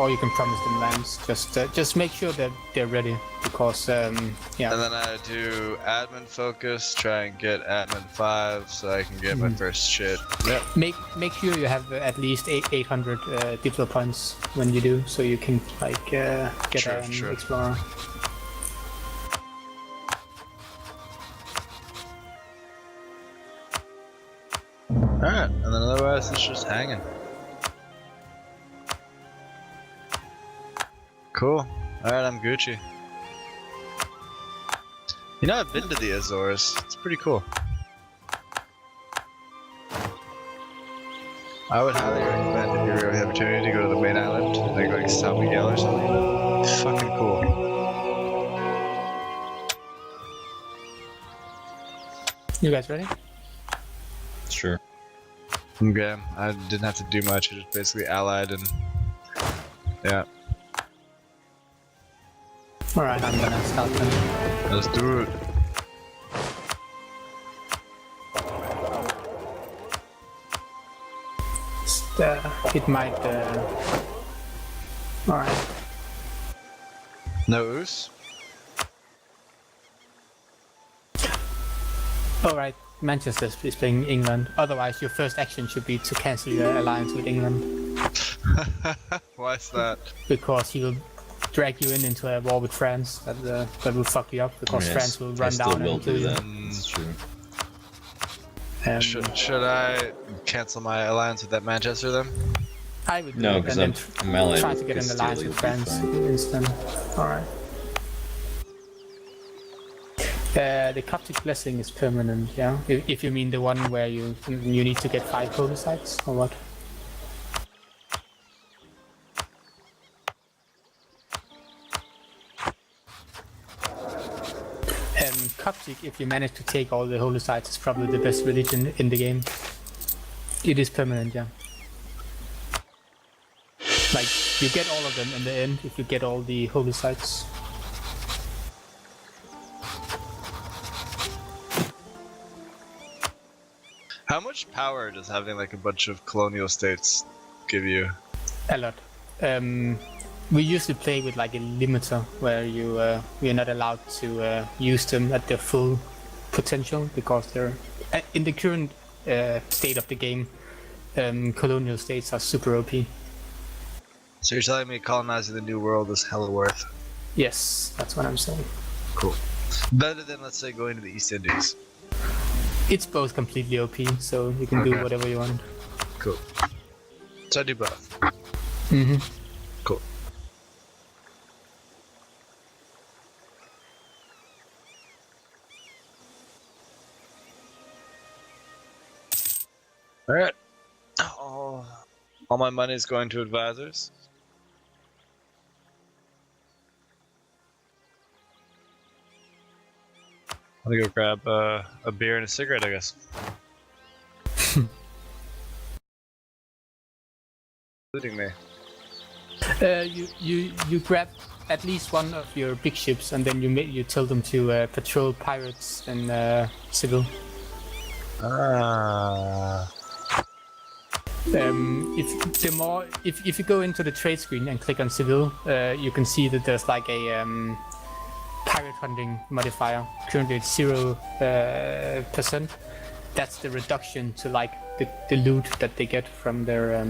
or you can promise them lands. Just make sure that they're ready, because yeah. And then I do admin focus, try and get admin 5 so I can get my first shit. Yep. Make sure you have at least 800 diplo points when you do, so you can like get an explorer. Alright, and then otherwise it's just hanging. Cool. Alright, I'm Gucci. You know, I've been to the Azores. It's pretty cool. I would highly recommend, if you really have the opportunity, to go to the main island, like San Miguel or something. It's fucking cool. You guys ready? Sure. Okay, I didn't have to do much, I just basically allied and... yeah. Alright, I'm gonna start them. Let's do it. It might... Alright. No ooze? Alright, Manchester is playing England. Otherwise, your first action should be to cancel your alliance with England. Why is that? Because he will drag you into a war with France. That will fuck you up, because France will run down and kill you. That's true. Should I cancel my alliance with that Manchester then? I would do No, it, because and I'm then allied try with to get an Castile, alliance with it'll be France fine. instead. Alright. The Coptic Blessing is permanent, yeah? If you mean the one where you need to get 5 holy sites, or what? Coptic, if you manage to take all the holy sites, is probably the best religion in the game. It is permanent, yeah. Like, you get all of them in the end if you get all the holy sites. How much power does having like a bunch of colonial states give you? A lot. We usually play with like a limiter where you're not allowed to use them at their full potential, because they're in the current state of the game. Colonial states are super OP. So you're telling me colonizing the New World is hella worth? Yes, that's what I'm saying. Cool. Better than, let's say, going to the East Indies. It's both completely OP, so you can do whatever you want. Cool. So I do both. Mm-hmm. Cool. Alright. Oh, all my money is going to advisors. I'm gonna go grab a beer and a cigarette, I guess. Including me. You grab at least one of your big ships, and then you tell them to patrol pirates and civil. If you go into the trade screen and click on civil, you can see that there's like a pirate hunting modifier. Currently it's 0%. That's the reduction to like the loot that they get from their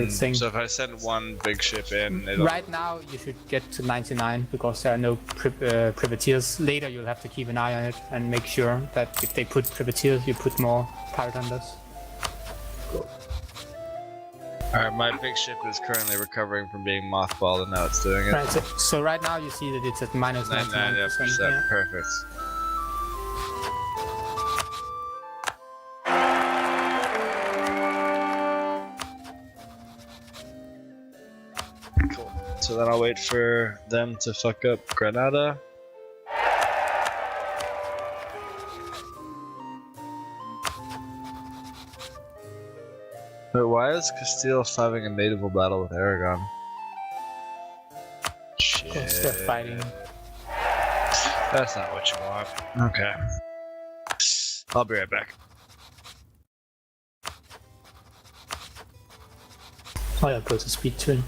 thing. So if I send one big ship in, right now you should get to 99 because there are no privateers. Later you'll have to keep an eye on it and make sure that if they put privateers, you put more pirate hunters. Alright, my big ship is currently recovering from being mothballed, and now it's doing it. Right, so right now you see that it's at minus 99%. Yeah. Perfect. Cool. So then I'll wait for them to fuck up Granada. But why is Castile having a naval battle with Aragon? Shit. Because they're fighting. That's not what you want. Okay. I'll be right back. Oh, I'll go to speed to him.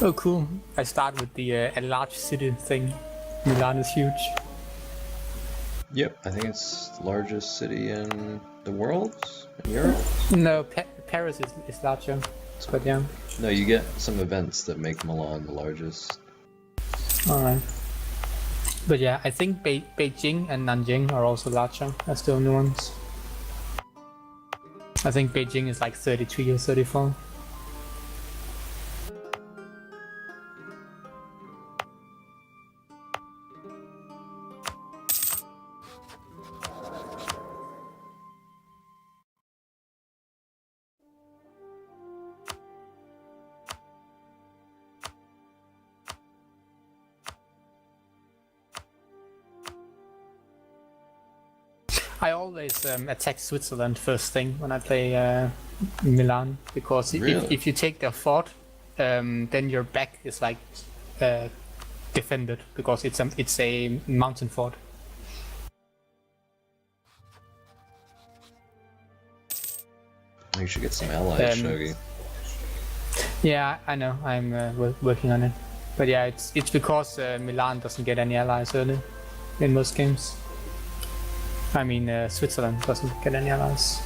Oh, cool. I start with the a large city thing. Milan is huge. Yep, I think it's the largest city in the world? In Europe? No, Paris is larger. But yeah. No, you get some events that make Milan the largest. Alright. But yeah, I think Beijing and Nanjing are also larger. That's the only ones. I think Beijing is like 33 or 34. I always attack Switzerland first thing when I play Milan, because Really? if you take their fort, then your back is like defended, because it's a mountain fort. You should get some allies, Um, Shogi. Yeah, I know. I'm working on it. But yeah, it's because Milan doesn't get any allies early in most games. I mean, Switzerland doesn't get any allies.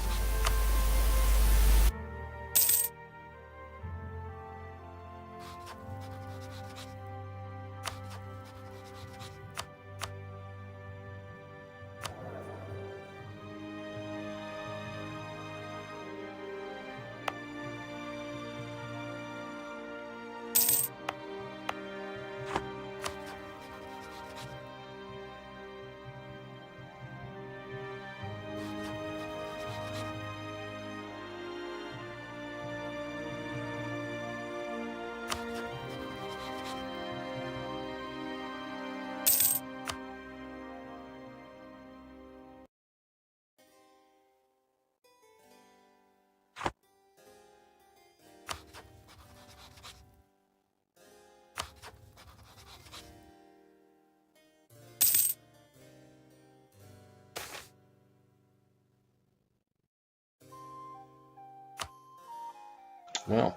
Well,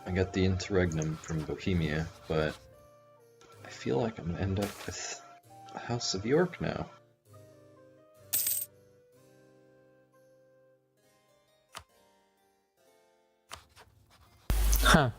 I got the interregnum from Bohemia, but I feel like I'm gonna end up with the House of York now. Huh.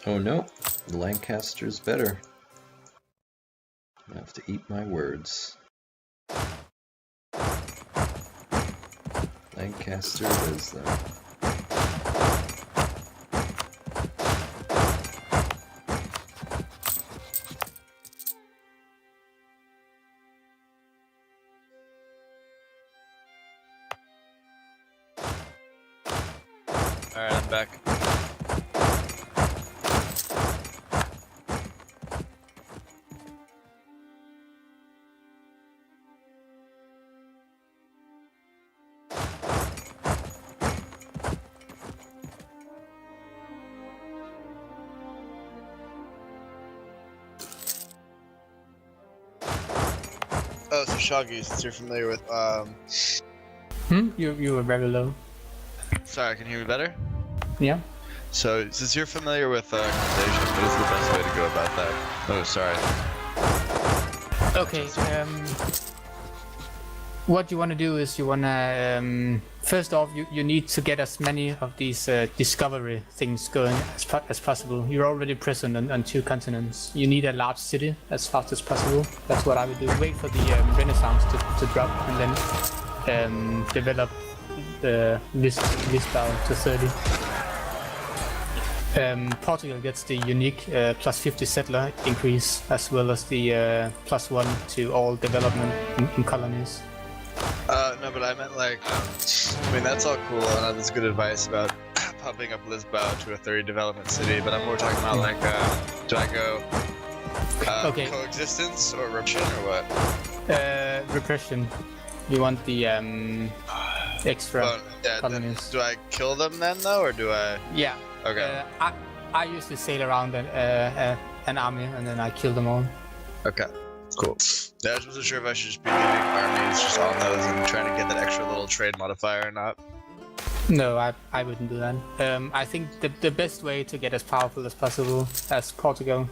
Oh no, Lancaster's better. I have to eat my words. Lancaster is then. Alright, I'm back. Oh, so Shoggy, since you're familiar with, You were very low. sorry, can you hear me better? Yeah. So, since you're familiar with accommodation, what is the best way to go about that? Oh, sorry. Okay. What you want to do is you want to first off you need to get as many of these discovery things going as possible. You're already present on 2 continents. You need a large city as fast as possible. That's what I would do. Wait for the Renaissance to drop, and then develop the Lisbon to 30. Portugal gets the unique plus 50 settler increase, as well as the plus 1 to all development in colonies. No, but I meant like, I mean that's all cool and that's good advice about pumping up Lisboa to a 30 development city, but I'm more talking about like, do I go Okay. coexistence or repression or what? Repression. You want the extra Well, yeah, colonies. do I kill them then though, or do I? Yeah. Okay. I used to sail around an army and then I kill them all. Okay. Cool. Yeah, I just wasn't sure if I should just be leaving armies just on those and trying to get that extra little trade modifier or not. No, I wouldn't do that. I think the best way to get as powerful as possible as Portugal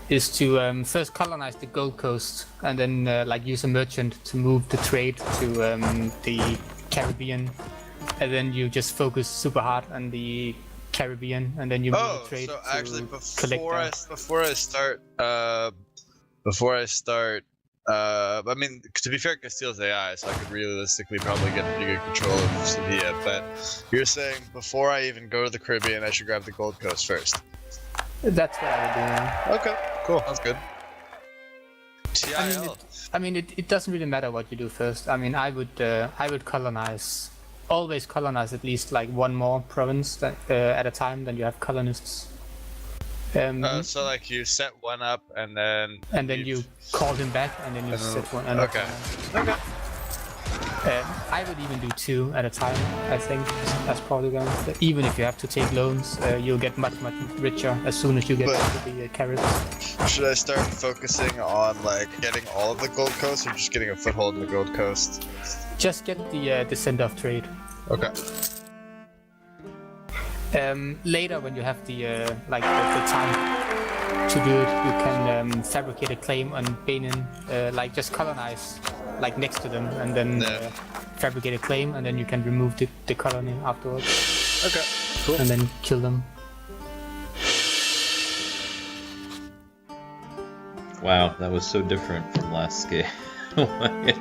is to first colonize the Gold Coast and then like use a merchant to move the trade to the Caribbean, and then you just focus super hard on the Caribbean, and then you move the trade so to actually collect before I start, I mean, to be fair, Castile's AI, so I could realistically probably get pretty good control of Sevilla, but you're saying before I even go to the Caribbean, I should grab the Gold Coast first. That's what I would do. Yeah. Okay, cool, that's good. TIL. I mean, it doesn't really matter what you do first. I mean, I would colonize, always colonize at least like one more province at a time than you have colonists. So like you set one up and then you call him back and then you set one. Okay. Okay. I would even do two at a time, I think, as Portugal. Even if you have to take loans, you'll get much richer as soon as you get to the carrots. Should I start focusing on like getting all of the Gold Coast, or just getting a foothold in the Gold Coast? Just get the send-off trade. Okay. Later, when you have the the time to do it, you can fabricate a claim on Benin, like just colonize like next to them, and then fabricate a claim, and then you can remove the colony afterwards. Okay, cool. And then kill them. Wow, that was so different from last game. Oh my god.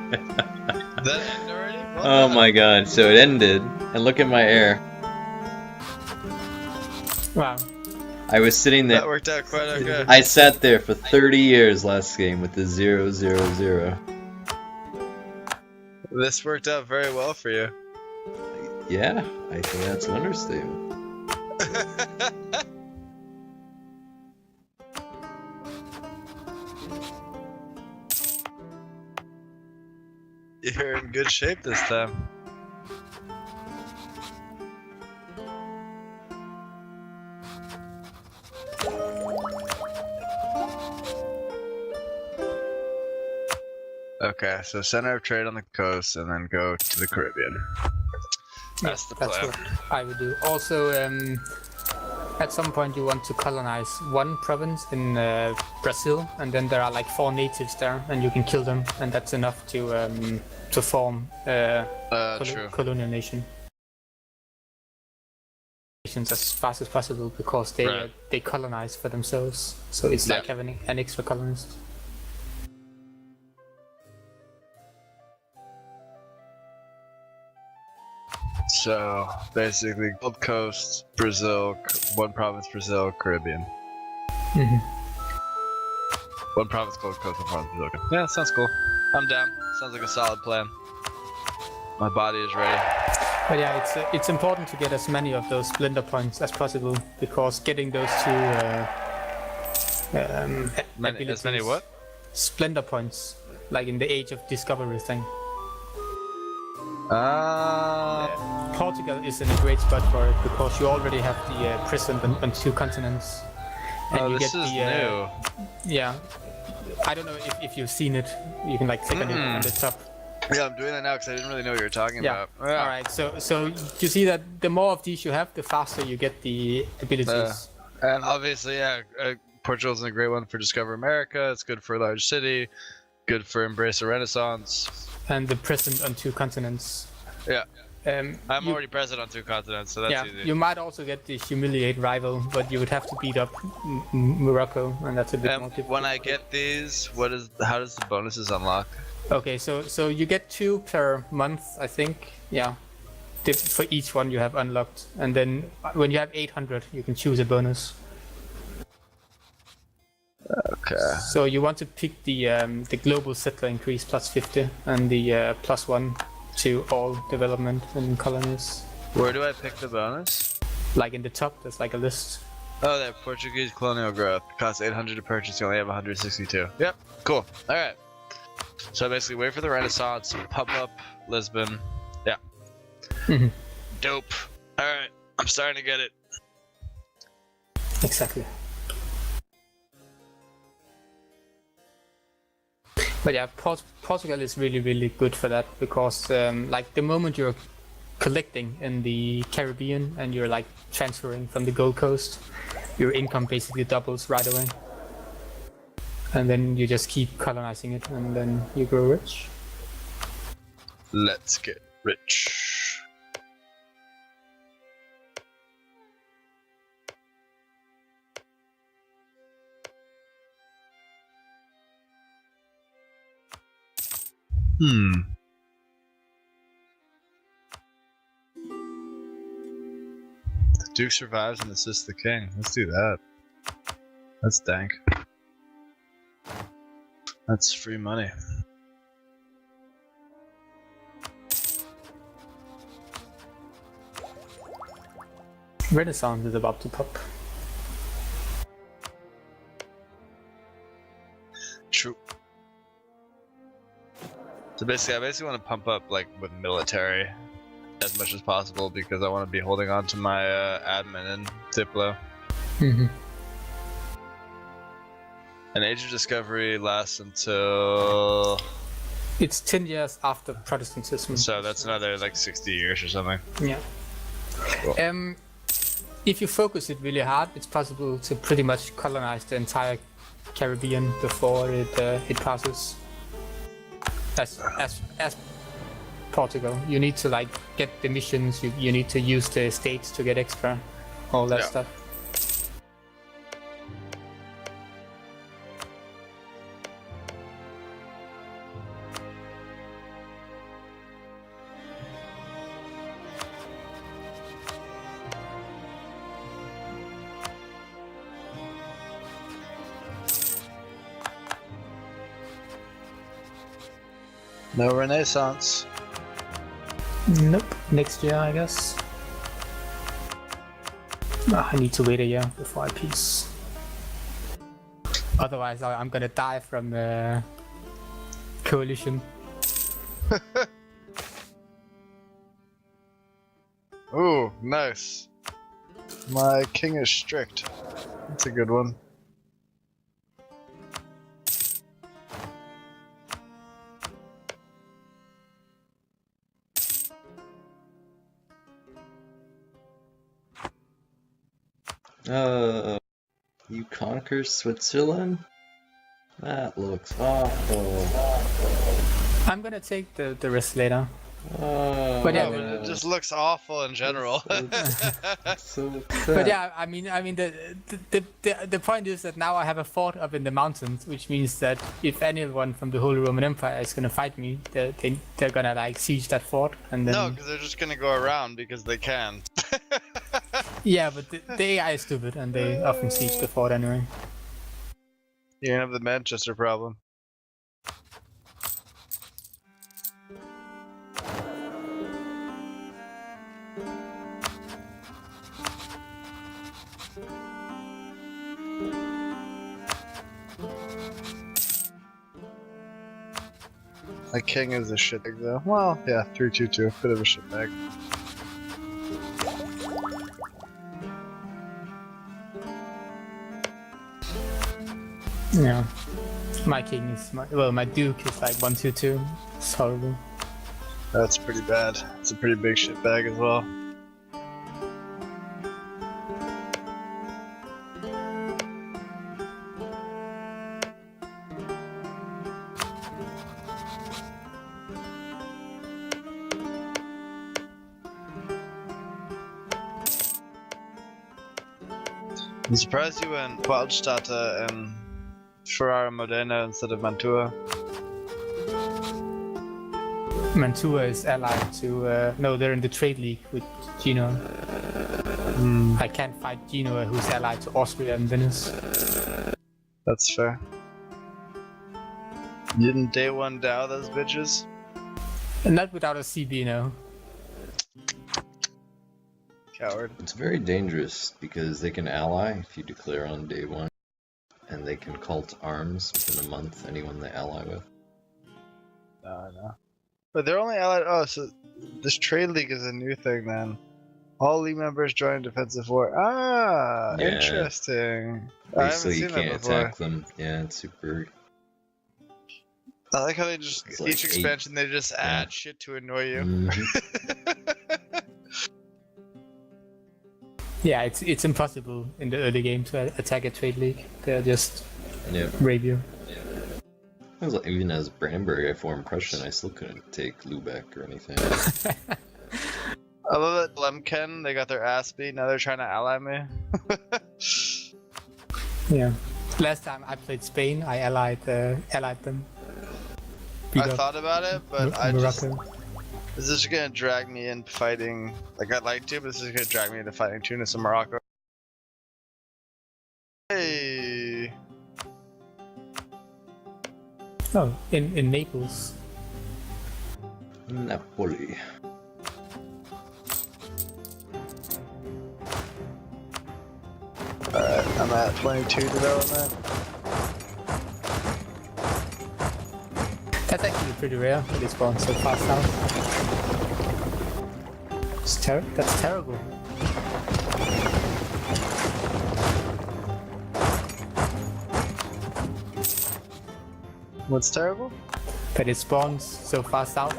That ended already? Oh my god, so it ended, and look at my air. Wow. I was sitting there. That worked out quite okay. I sat there for 30 years last game with the 0-0-0. This worked out very well for you. Yeah, I think that's an understatement. You're in good shape this time. Okay, so center of trade on the coast and then go to the Caribbean. That's the plan. That's what I would do. Also, at some point you want to colonize one province in Brazil, and then there are like 4 natives there, and you can kill them, and that's enough to form True. colonial nation. As fast as possible, because they colonize for themselves, so it's like having an extra colonist. So basically, Gold Coast, Brazil, one province, Brazil, Caribbean. Mm-hmm. One province, Gold Coast, one province, Brazil. Yeah, that sounds cool. I'm down. Sounds like a solid plan. My body is ready. But yeah, it's important to get as many of those splendor points as possible, because getting those two As many what? Splendor points, like in the Age of Discovery thing. Portugal is in a great spot for it, because you already have the president on 2 continents. And you this get is the, new. Yeah. I don't know if you've seen it. You can like click on it on the top. Yeah, I'm doing that now because I didn't really know what you were talking about. Yeah. All right. So you see that the more of these you have, the faster you get the abilities. And obviously, Portugal's a great one for Discover America. It's good for a large city. Good for Embrace a Renaissance. And the president on 2 continents. Yeah. I'm You- already present on 2 continents, so that's easy. You might also get the humiliate rival, but you would have to beat up Morocco, and that's a bit more difficult. When I get these, how does the bonuses unlock? Okay, so you get 2 per month, I think. Yeah, for each one you have unlocked, and then when you have 800, you can choose a bonus. Okay. So you want to pick the global settler increase plus 50 and the plus 1 to all development in colonies. Where do I pick the bonus? Like in the top, there's like a list. Oh, there. Portuguese colonial growth. Costs 800 to purchase. You only have 162. Yep. Cool. All right. So basically, wait for the Renaissance. Pump up Lisbon. Yeah. Mhm. Dope. All right. I'm starting to get it. Exactly. But yeah, Portugal is really, really good for that because, like, the moment you're collecting in the Caribbean and you're like transferring from the Gold Coast, your income basically doubles right away. And then you just keep colonizing it, and then you grow rich. Let's get rich. The Duke survives and assists the king. Let's do that. That's dank. That's free money. Renaissance is about to pop. True. So basically, I want to pump up like with military as much as possible because I want to be holding on to my admin and Diplo. Mm-hmm. An Age of Discovery lasts until... It's 10 years after Protestantism. So that's another like 60 years or something. Yeah. Cool. If you focus it really hard, it's possible to pretty much colonize the entire Caribbean before it passes. As Portugal, you need to like get the missions. You need to use the states to get extra, all that stuff. No Renaissance. Nope. Next year, I guess. I need to wait a year before I peace. Otherwise, I'm gonna die from coalition. Ooh, nice. My king is strict. That's a good one. You conquer Switzerland? That looks awful. I'm gonna take the risk later. But But yeah, But it just looks awful in general. so But yeah, I mean, the point is that now I have a fort up in the mountains, which means that if anyone from the Holy Roman Empire is gonna fight me, they're gonna like siege that fort, and then No, because they're just gonna go around because they can. yeah, but the AI is stupid, and they often siege the fort anyway. You have the Manchester problem. My king is a shitbag though. Well, yeah, 322, bit of a shitbag. Yeah, my king is my duke is like 122. It's horrible. That's pretty bad. It's a pretty big shitbag as well. I'm surprised you went Waldstadt and Ferrara Modena instead of Mantua. Mantua is allied to no, they're in the trade league with Genoa. I can't fight Genoa, who's allied to Austria and Venice. That's fair. You didn't day one Dow those bitches? And not without a CB, no. Coward. It's very dangerous because they can ally if you declare on day 1, and they can call to arms within a month anyone they ally with. No. But they're only allied. Oh, so this trade league is a new thing then. All league members join defensive war. Ah, Yeah. interesting. I haven't Basically, you seen that can't before. attack them. Yeah, it's super. I like how they just It's like each expansion they just add shit to annoy you. Mhm. Yeah, it's impossible in the early game to attack a trade league. They'll just Yep. rape you. I was like, even as Brandenburg, I formed Prussian, I still couldn't take Lubeck or anything. I love that Lemken, they got their ass beat, now they're trying to ally me. Yeah. Last time I played Spain, I allied them. Beat I up thought about it, but Morocco. this is gonna drag me in fighting, like I'd like to, but this is gonna drag me into fighting Tunis and Morocco. Hey! Oh, in Naples. Napoli. Alright, I'm at 22 development. That's actually pretty rare that they spawn so far south. That's terrible. What's terrible? That it spawns so far south.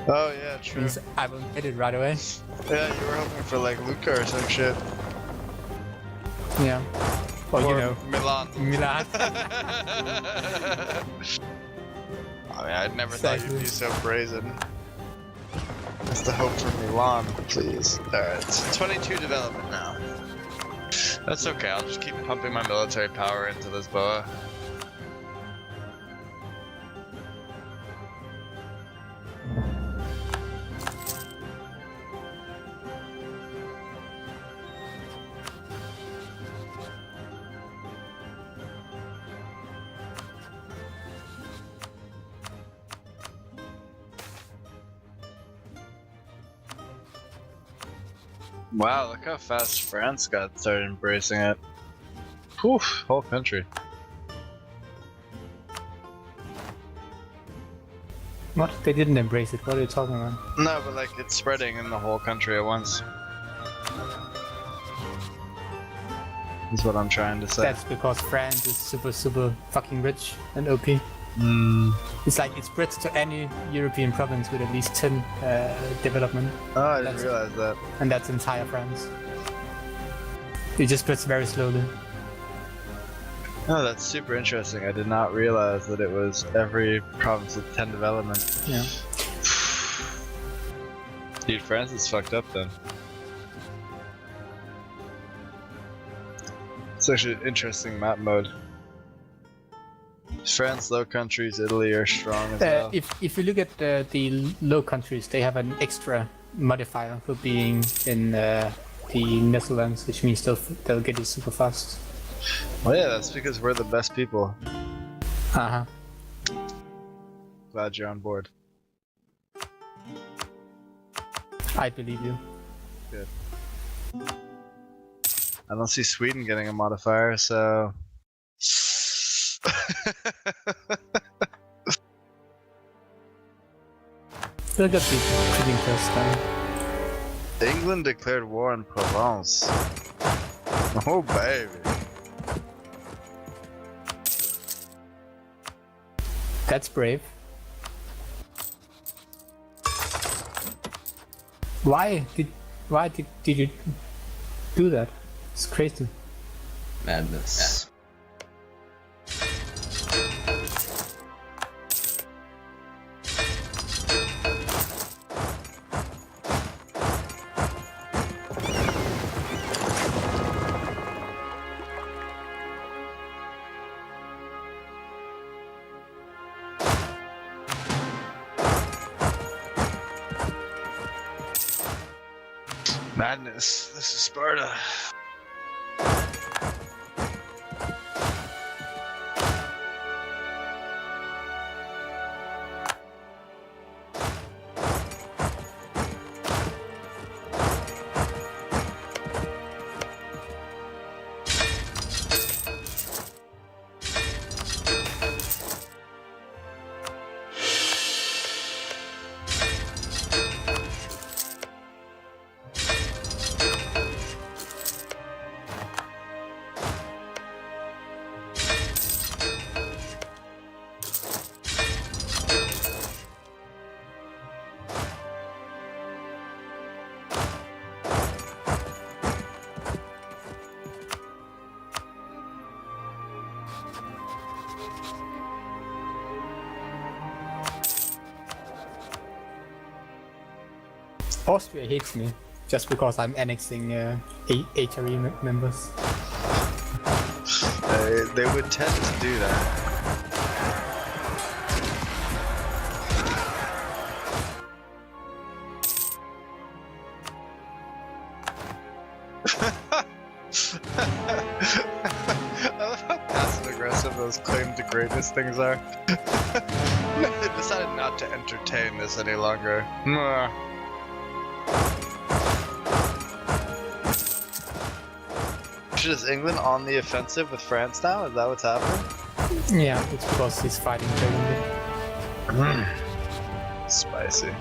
Oh yeah, true. Means I won't hit it right away. Yeah, you were hoping for like Luca or some shit. Yeah. Well, you Or know, Milan. Milan. I mean, I'd never thought you'd be Exactly. so brazen. That's the hope for Milan, please. Alright, it's 22 development now. That's okay, I'll just keep pumping my military power into Lisboa. Wow, look how fast France got started embracing it. Whew, whole country. What? They didn't embrace it. What are you talking about? No, but like it's spreading in the whole country at once. Is what I'm trying to say. That's because France is super fucking rich and OP. It's like it spreads to any European province with at least 10 development, Oh, I didn't That's- realize that. and that's entire France. It just spreads very slowly. Oh, that's super interesting. I did not realize that it was every province with 10 development. Yeah. Dude, France is fucked up then. It's actually an interesting map mode. France, Low Countries, Italy are strong as well. If you look at the low countries, they have an extra modifier for being in the Netherlands, which means they'll get it super fast. Well, yeah, that's because we're the best people. Uh-huh. Glad you're on board. I believe you. I don't see Sweden getting a modifier, so. They'll get the printing press done. England declared war on Provence. Oh, baby. That's brave. Why did you do that? It's crazy. Madness. Madness. This is Sparta. Austria hates me just because I'm annexing HRE members. They would tend to do that. I love how passive aggressive those claim to greatness things are. They decided not to entertain this any longer. Mwah. Is England on the offensive with France now? Is that what's happening? Yeah, it's because he's fighting Germany. Spicy.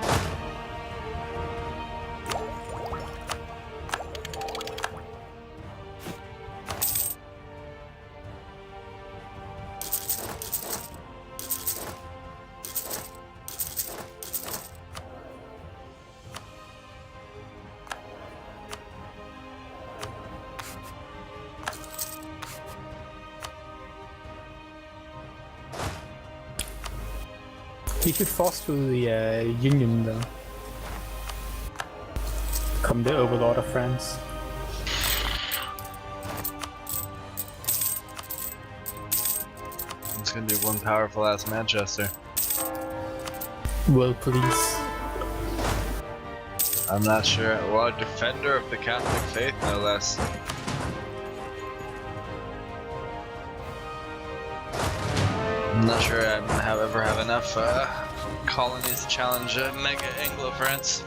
He should force through the Union though. Become the overlord of France. It's gonna be one powerful ass Manchester. World police. I'm not sure. Well, a defender of the Catholic faith, no less. I'm not sure I'm gonna ever have enough colonies to challenge Mega Anglo-France.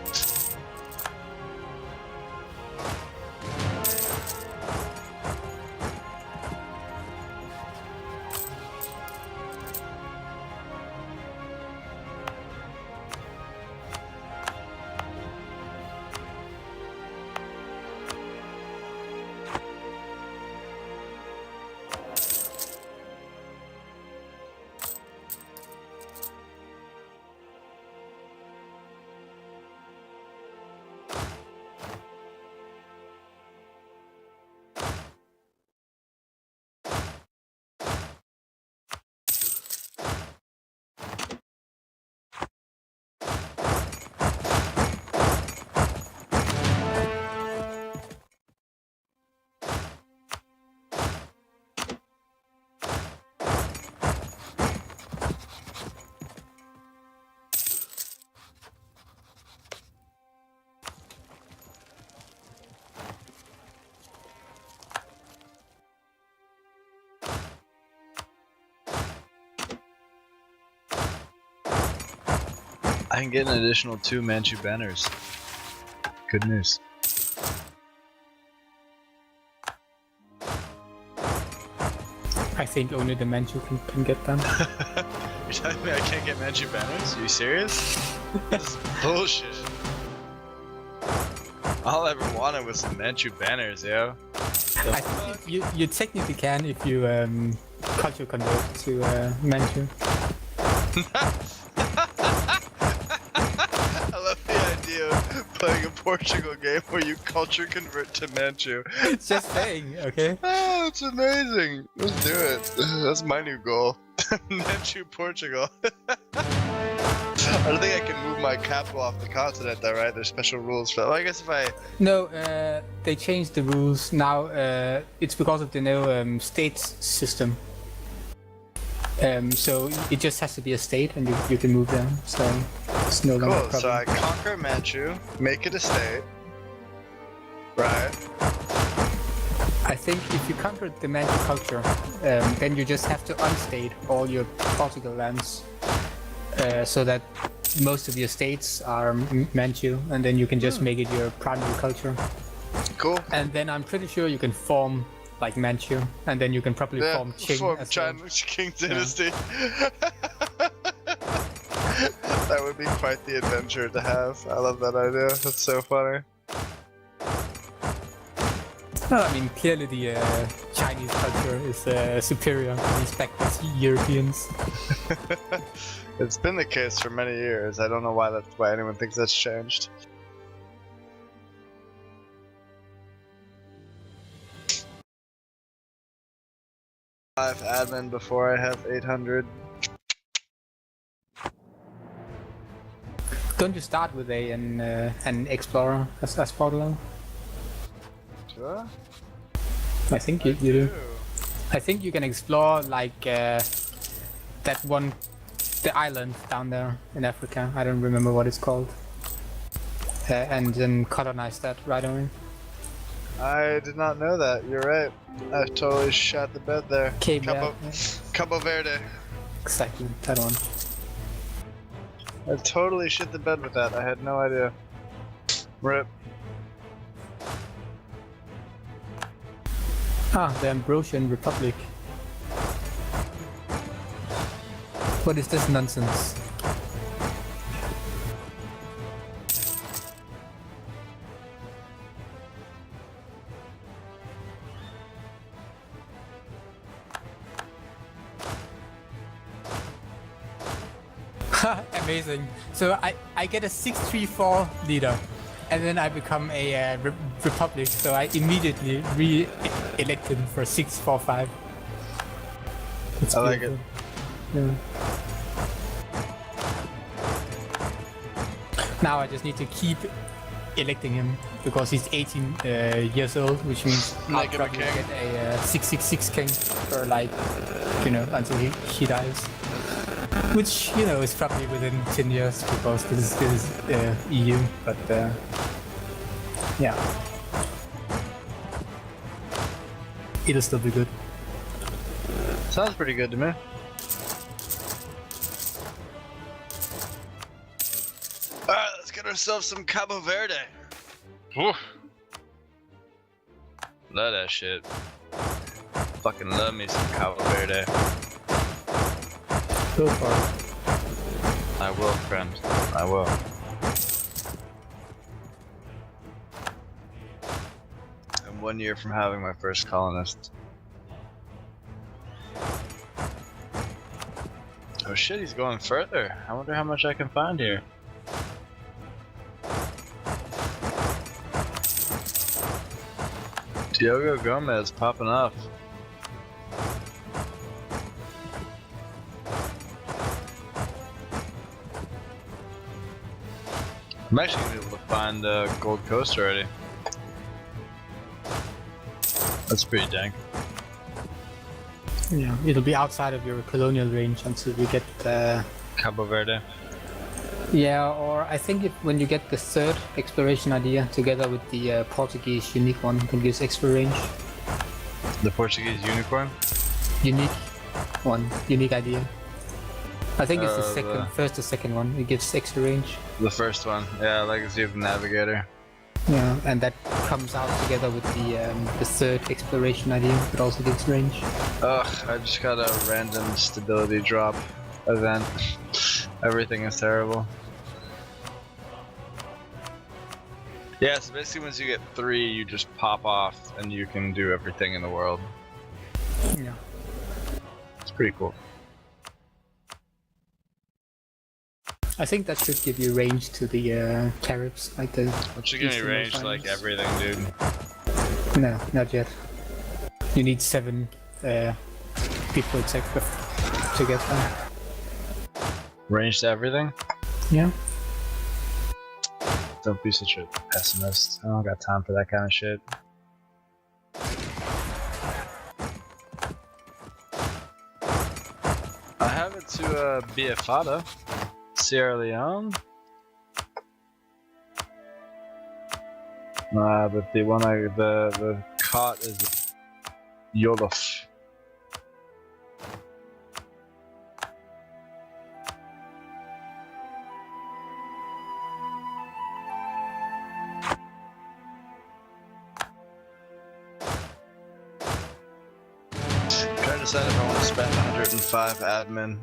I can get an additional 2 Manchu banners. Good news. I think only the Manchu can get them. You're telling me I can't get Manchu banners? Are you serious? This is bullshit. All I ever wanted was some Manchu banners, yo. I think you technically can if you culture convert to Manchu. I love the idea of playing a Portugal game where you culture convert to Manchu. Just saying, okay? Oh, that's amazing. Let's do it. That's my new goal. Manchu Portugal. I don't think I can move my capital off the continent though, right? There's special rules for that. Well, I guess if I... No, they changed the rules. Now it's because of the new states system. So it just has to be a state and you can move them. So it's no longer a Cool, problem. so I conquer Manchu, make it a state. Right. I think if you conquer the Manchu culture, then you just have to unstate all your Portugal lands. So that most of your states are Manchu, and then you can just make it your primary culture. Cool. And then I'm pretty sure you can form like Manchu, and then you can probably form Qing form as well. China King Dynasty. That would be quite the adventure to have. I love that idea. That's so funny. No, I mean clearly the Chinese culture is superior in respect to Europeans. It's been the case for many years. I don't know why anyone thinks that's changed. Admin before I have 800. Don't you start with an explorer as part alone? Sure. I think you do. I think you can explore like that one, the island down there in Africa. I don't remember what it's called. And then colonize that right away. I did not know that. You're right. I totally shot the bed there. Cape Cabo Verde. Exactly, that one. I totally shit the bed with that. I had no idea. Rip. Ah, the Ambrosian Republic. What is this nonsense? Amazing. So I get a 634 leader, and then I become a republic. So I immediately re-elect him for 645. That's I like it. Yeah. Now I just need to keep electing him because he's 18 years old, which means I'll Make him a probably king. get a 666 king for like, until he dies. Which, is probably within 10 years because this is EU, but yeah. It'll still be good. Sounds pretty good to me. Alright, let's get ourselves some Cabo Verde. Whew. Love that shit. Fucking love me some Cabo Verde. Go for it. I will, friend. I will. I'm 1 year from having my first colonist. Oh shit, he's going further. I wonder how much I can find here. Diogo Gomez popping off. I'm actually gonna be able to find Gold Coast already. That's pretty dank. Yeah, it'll be outside of your colonial range until we get Cabo Verde. Yeah, or I think when you get the third exploration idea together with the Portuguese unique one, it gives extra range. The Portuguese unicorn? Unique idea. I think it's the first or second one. It gives extra range. The first one, yeah, Legacy of the Navigator. Yeah, and that comes out together with the third exploration idea. It also gives range. Ugh, I just got a random stability drop event. Everything is terrible. Yeah, so basically once you get 3, you just pop off and you can do everything in the world. Yeah. It's pretty cool. I think that should give you range to the Caribs, like the. What you give me Eastern range to, like everything, dude? No, not yet. You need 7 people to get that. Range to everything? Yeah. Don't be such a pessimist. I don't got time for that kind of shit. I have it to Biafada, Sierra Leone. But the one the cot is Yolof. Trying to decide if I want to spend 105 admin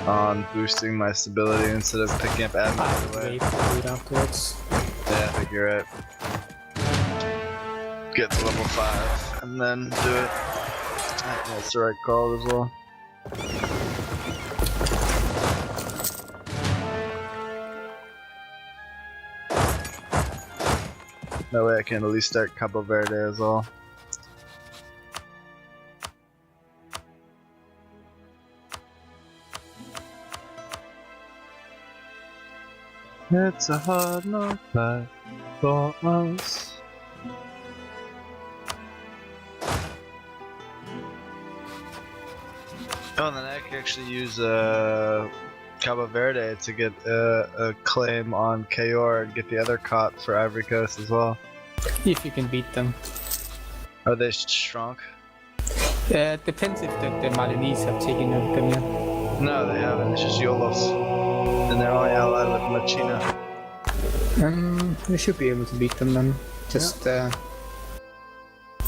on boosting my stability instead of picking up admin right away. Wait for it afterwards. Yeah, I think you're right. Get to level 5 and then do it. That's the right call as well. That way I can at least start Cabo Verde as well. It's a hard knock life for us. Oh, and then I can actually use Cabo Verde to get a claim on Kayor and get the other cop for Ivory Coast as well. If you can beat them. Are they shrunk? It depends if the Malinese have taken over them yet. No, they haven't. It's just Yolos. And they're only allied with Machina. We should be able to beat them then. Just I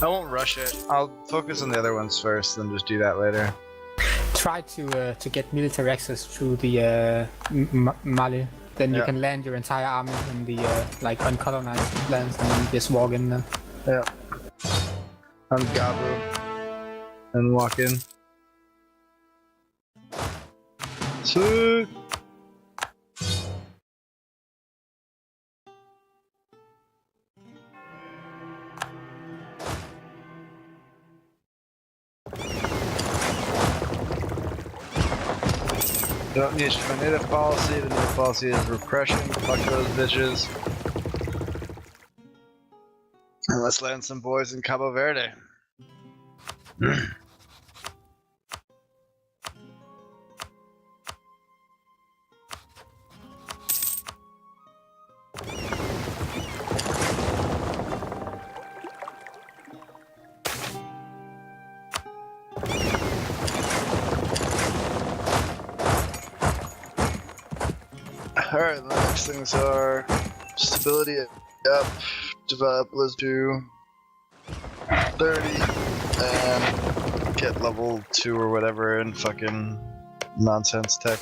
won't rush it. I'll focus on the other ones first, then just do that later. try to get military access through the Mali. Then you can land your entire army in the like uncolonized lands and then just walk in there. Yeah. On Gabu. And walk in. Sweet! Don't need my native policy, the native policy is repression, fuck those bitches. And let's land some boys in Cabo Verde. Alright, the next things are stability up, develop, let's do 30, and get level 2 or whatever in fucking nonsense tech.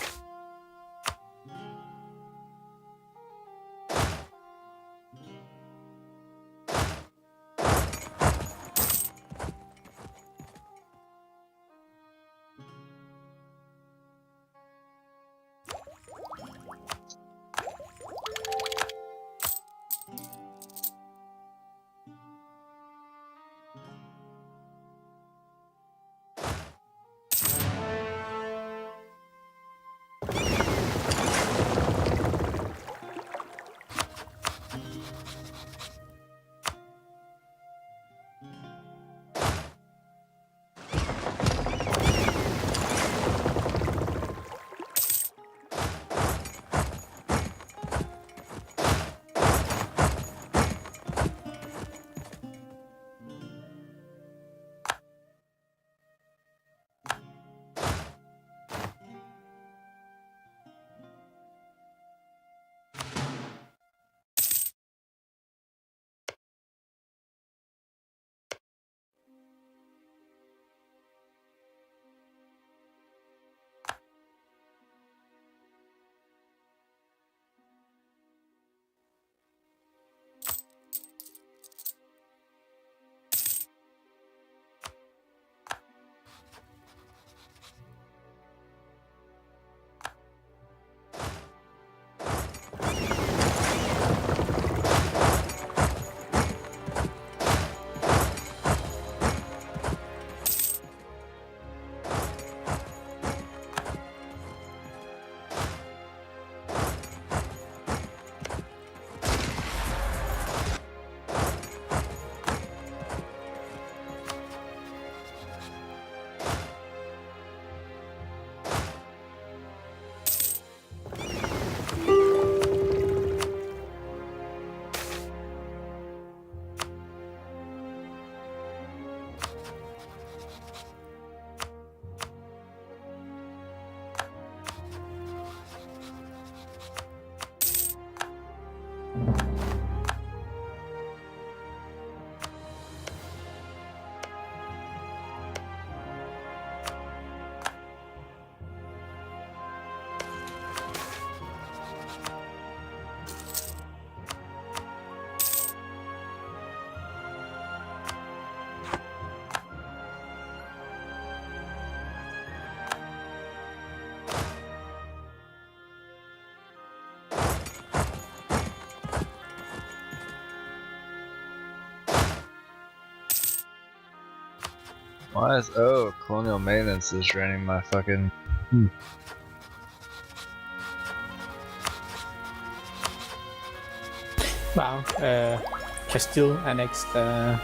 Why is Colonial Maintenance is draining my fucking Wow. Castile annexed the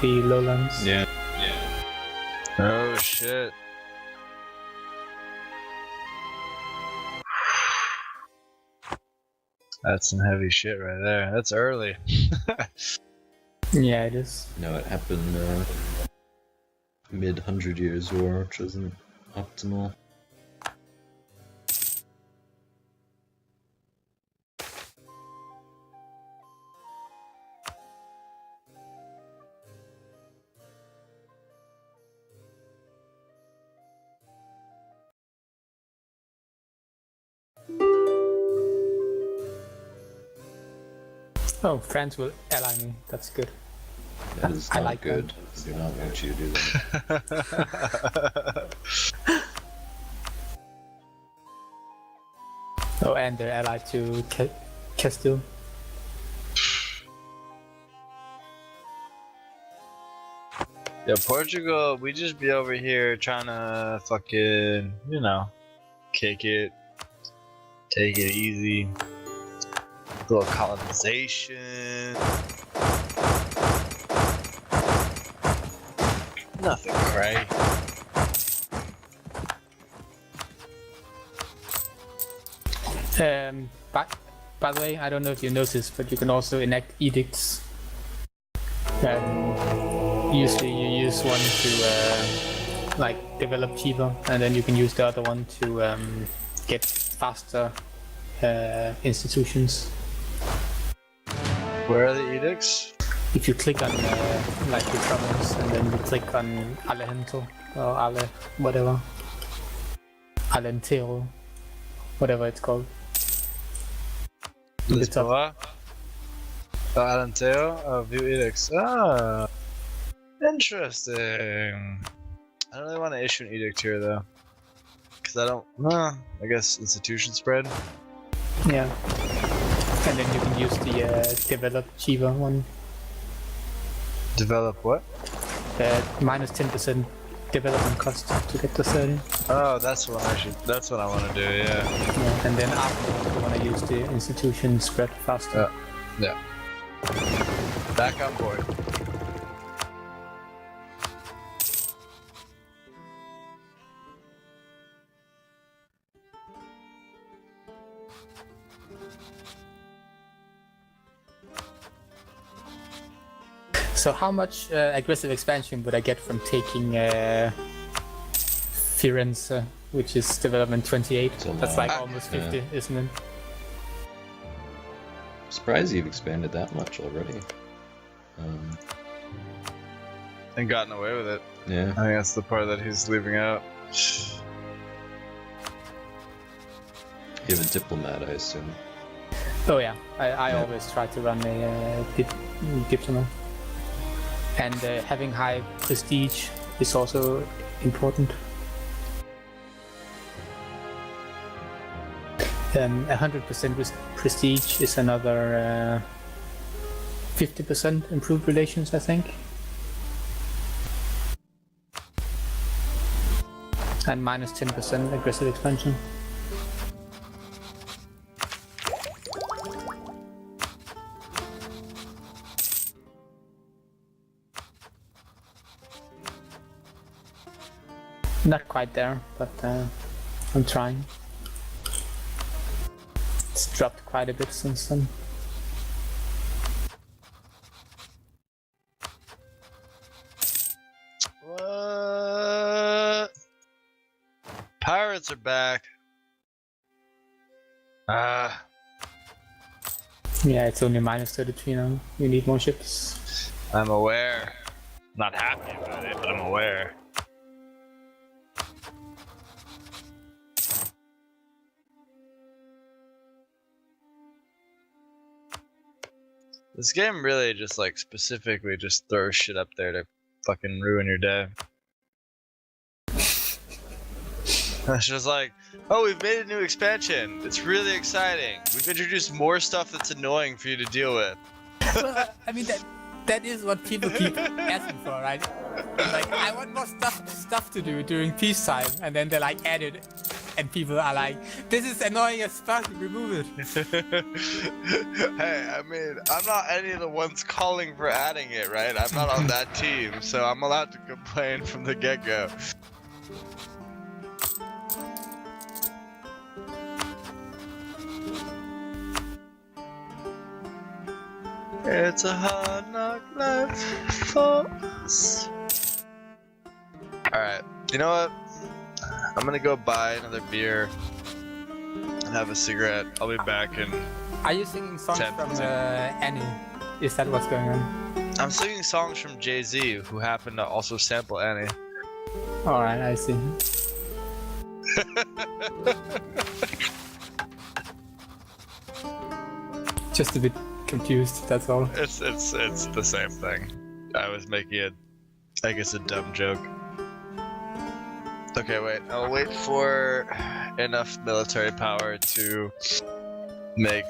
lowlands. Yeah. Oh shit. That's some heavy shit right there. That's early. Yeah, it is. No, it happened mid 100 Years War, which isn't optimal. Oh, France will ally me. That's good. That is I not like good. I do not want you to do that. Oh, and they're allied to Castile. Yeah, Portugal, we just be over here trying to fucking, you know, kick it, take it easy. A little colonization. Nothing cray. By the way, I don't know if you noticed, but you can also enact edicts. Usually you use one to like develop cheaper, and then you can use the other one to get faster institutions. Where are the edicts? If you click on like the province, and then you click on Alejandro or Ale whatever, Alentero, whatever it's called. The top. Lisboa? Oh, Alenteo? Oh, view edicts. Ah, interesting. I don't really want to issue an edict here though, because I don't. I guess institution spread. Yeah. And then you can use the develop cheaper one. Develop what? Minus 10% development cost to get to 30. Oh, that's what I should. That's what I want to do. Yeah. Yeah. And then after you want to use the institution spread faster. Yeah. Back on board. So how much aggressive expansion would I get from taking Firenze, which is development 28? It's a That's lot. like almost 50, isn't it? Surprised you've expanded that much already. And gotten away with it. Yeah. I think that's the part that he's leaving out. You have a diplomat, I assume. Oh yeah, I Yeah. always try to run a diplomat. And having high prestige is also important. 100% prestige is another 50% improved relations, I think. And minus 10% aggressive expansion. Not quite there, but I'm trying. It's dropped quite a bit since then. What? Pirates are back. Ah. Yeah, it's only minus 33 now. You need more ships. I'm aware. Not happy about it, but I'm aware. This game really just like specifically just throws shit up there to fucking ruin your day. It's just like, oh, we've made a new expansion. It's really exciting. We've introduced more stuff that's annoying for you to deal with. Well, I mean that is what people keep asking for, right? Like, I want more stuff to do during peacetime, and then they like added and people are like, "This is annoying as fuck. Remove it." Hey, I mean, I'm not any of the ones calling for adding it, right? I'm not on that team, so I'm allowed to complain from the get-go. It's a hard knock life for us. Alright, you know what? I'm gonna go buy another beer and have a cigarette. I'll be back in. Are you singing songs 10, from 15. Annie? Is that what's going on? I'm singing songs from Jay-Z, who happened to also sample Annie. Alright, I see. Just a bit confused, that's all. It's the same thing. I was making it, I guess, a dumb joke. Okay, wait. I'll wait for enough military power to make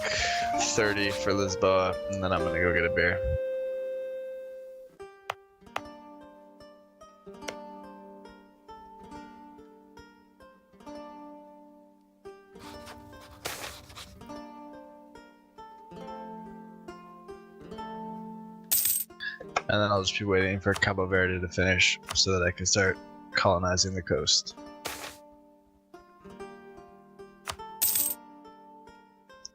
30 for Lisboa, and then I'm gonna go get a beer. And then I'll just be waiting for Cabo Verde to finish so that I can start colonizing the coast.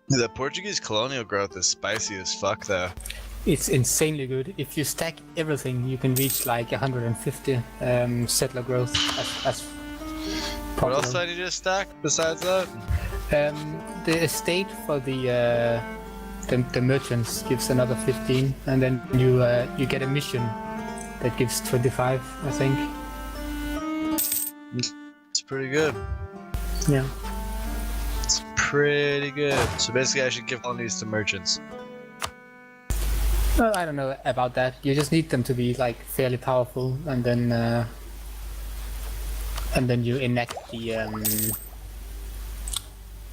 The Portuguese colonial growth is spicy as fuck, though. It's insanely good. If you stack everything, you can reach like 150 settler growth as What else do I need to stack besides that? The estate for the merchants gives another 15, and then you get a mission that gives 25, I think. It's pretty good. Yeah. It's pretty good. So basically I should give colonies to merchants. Well, I don't know about that. You just need them to be like fairly powerful, and then you enact the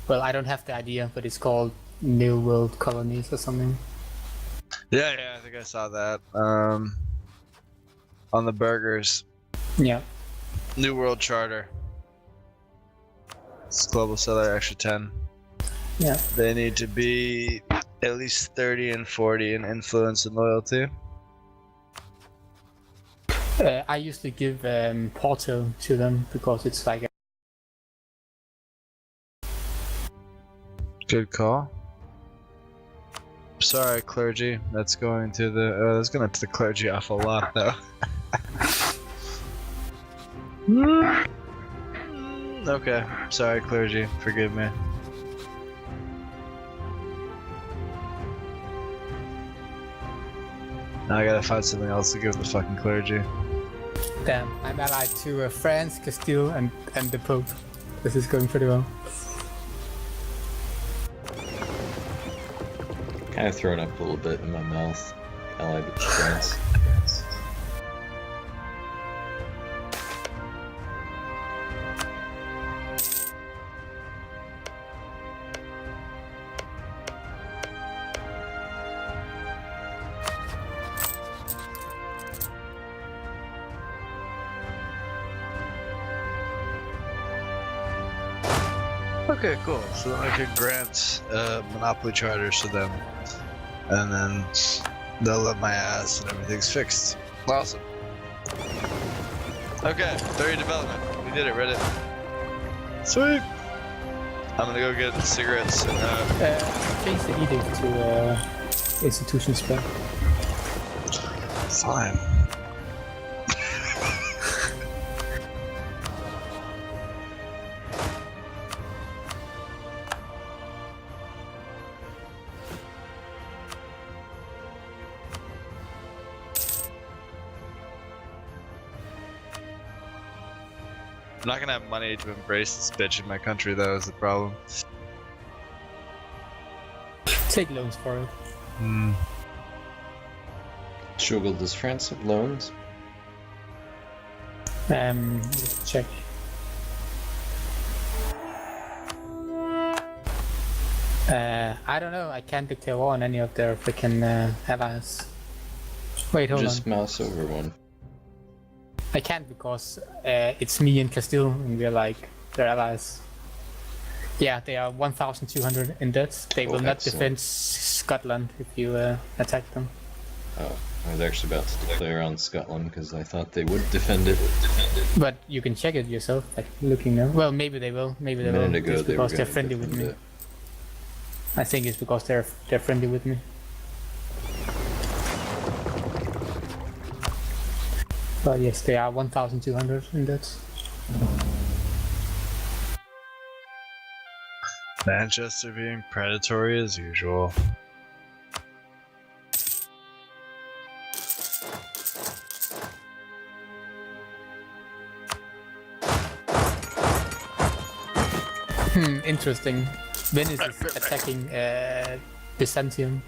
well, I don't have the idea, but it's called New World Colonies or something. Yeah, I think I saw that. On the burgers. Yeah. New World Charter. It's global seller extra 10. Yeah. They need to be at least 30 and 40 in influence and loyalty. I usually give Porto to them because it's like Good call. Sorry, clergy. That's going to the. That's going to the clergy awful lot, though. Okay. Sorry, clergy. Forgive me. Now I gotta find something else to give the fucking clergy. damn. I'm allied to France, Castile, and the Pope. This is going pretty well. Kind of thrown up a little bit in my mouth. Allied with France. Okay, cool. So then I could grant monopoly charters to them, and then they'll love my ass, and everything's fixed. Awesome. Okay, 30 development. We did it, Reddit. Sweet. I'm gonna go get cigarettes and Change the edict to institution spell. fine. I'm not gonna have money to embrace this bitch in my country, though, is the problem. Take loans for it. Shogul, does France have loans? Let's check. I don't know. I can't declare war on any of their freaking allies. Wait, hold Just on. mouse over one. I can't because it's me and Castile, and we're like their allies. Yeah, they are 1,200 in debt. They Oh, will not excellent. defend Scotland if you attack them. Oh, I was actually about to declare on Scotland because I thought they would defend it. But you can check it yourself, like looking now. Well, maybe they will. Maybe they A will. minute ago Just they were because they're going to friendly with defend me. it. I think it's because they're friendly with me. But yes, they are 1,200 in debt. Manchester being predatory as usual. Interesting. Venice is attacking Byzantium.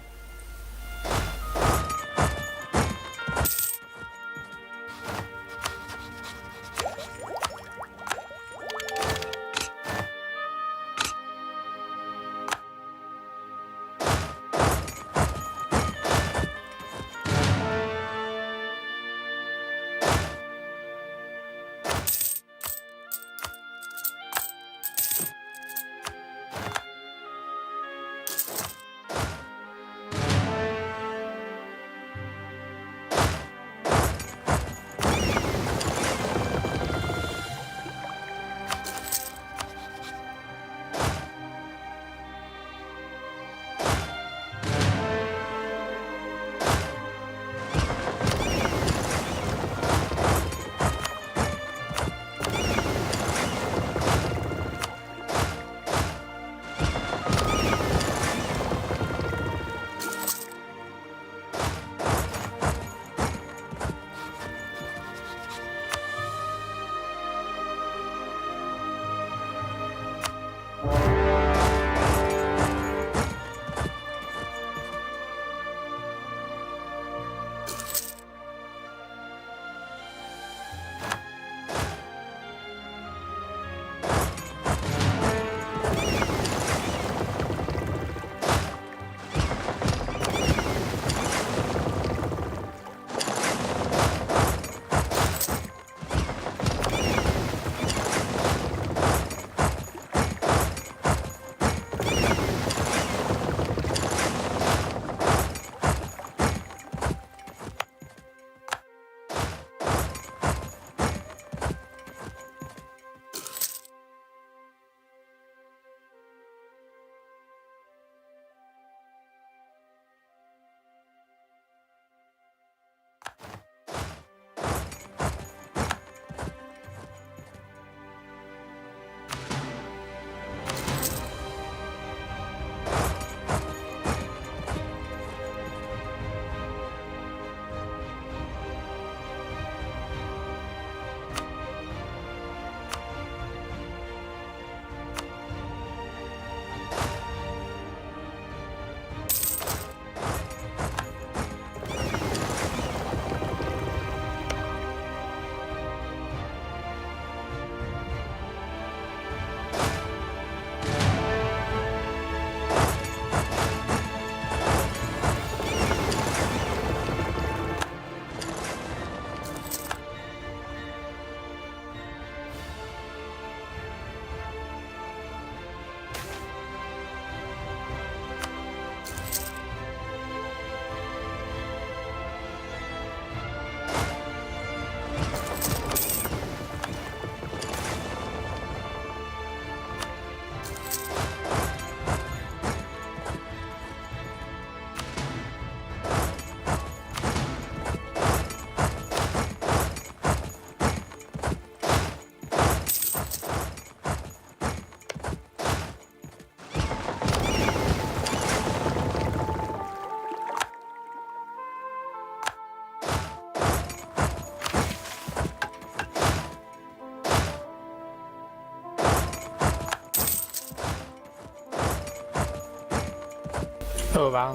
Oh wow.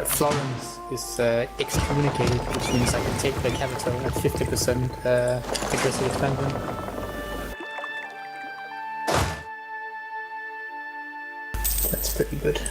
Florence is excommunicated, which means I can take the capital at 50% aggressive expansion. That's pretty good.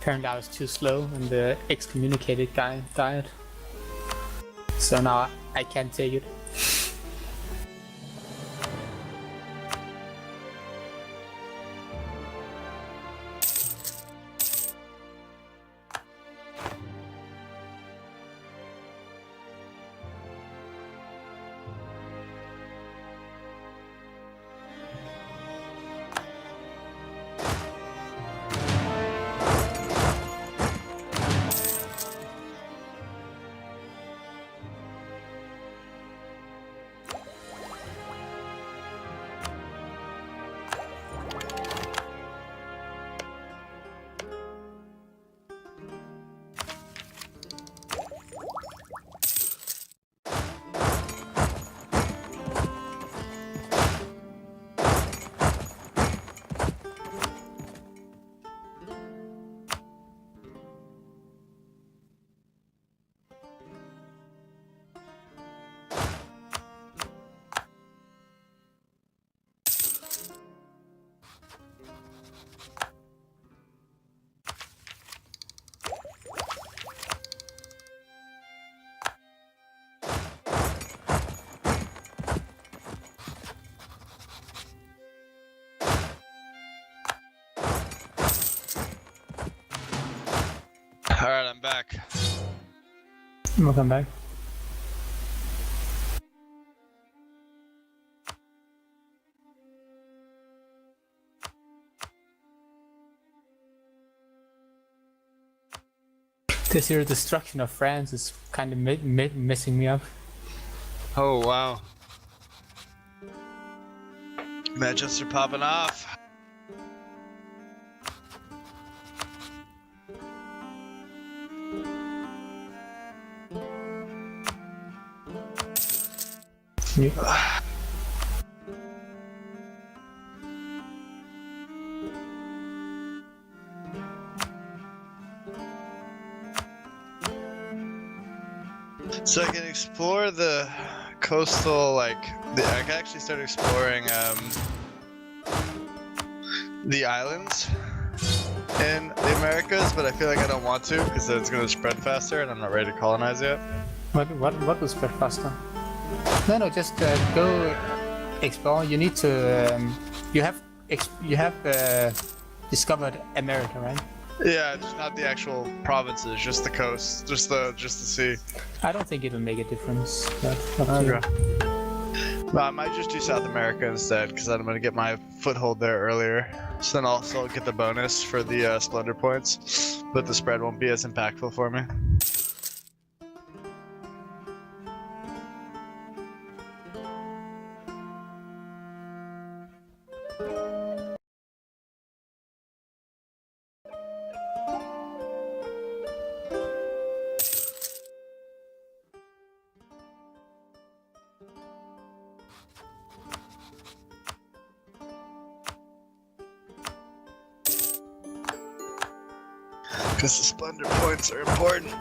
Apparently I was too slow and the excommunicated guy died. So now I can't take it. Alright, I'm back. Welcome back. This here destruction of France is kind of messing me up. Oh, wow. Manchester popping off. Yeah. So I can explore the coastal, I can actually start exploring the islands in the Americas, but I feel like I don't want to because then it's going to spread faster and I'm not ready to colonize yet. What was spread faster? No, just go explore. You need to. You have discovered America, right? Yeah, just not the actual provinces, just the coast, just the sea. I don't think it'll make a difference. But Okay. Well, I might just do South America instead, because I'm going to get my foothold there earlier. So then also get the bonus for the splendor points, but the spread won't be as impactful for me. Because the splendor points are important.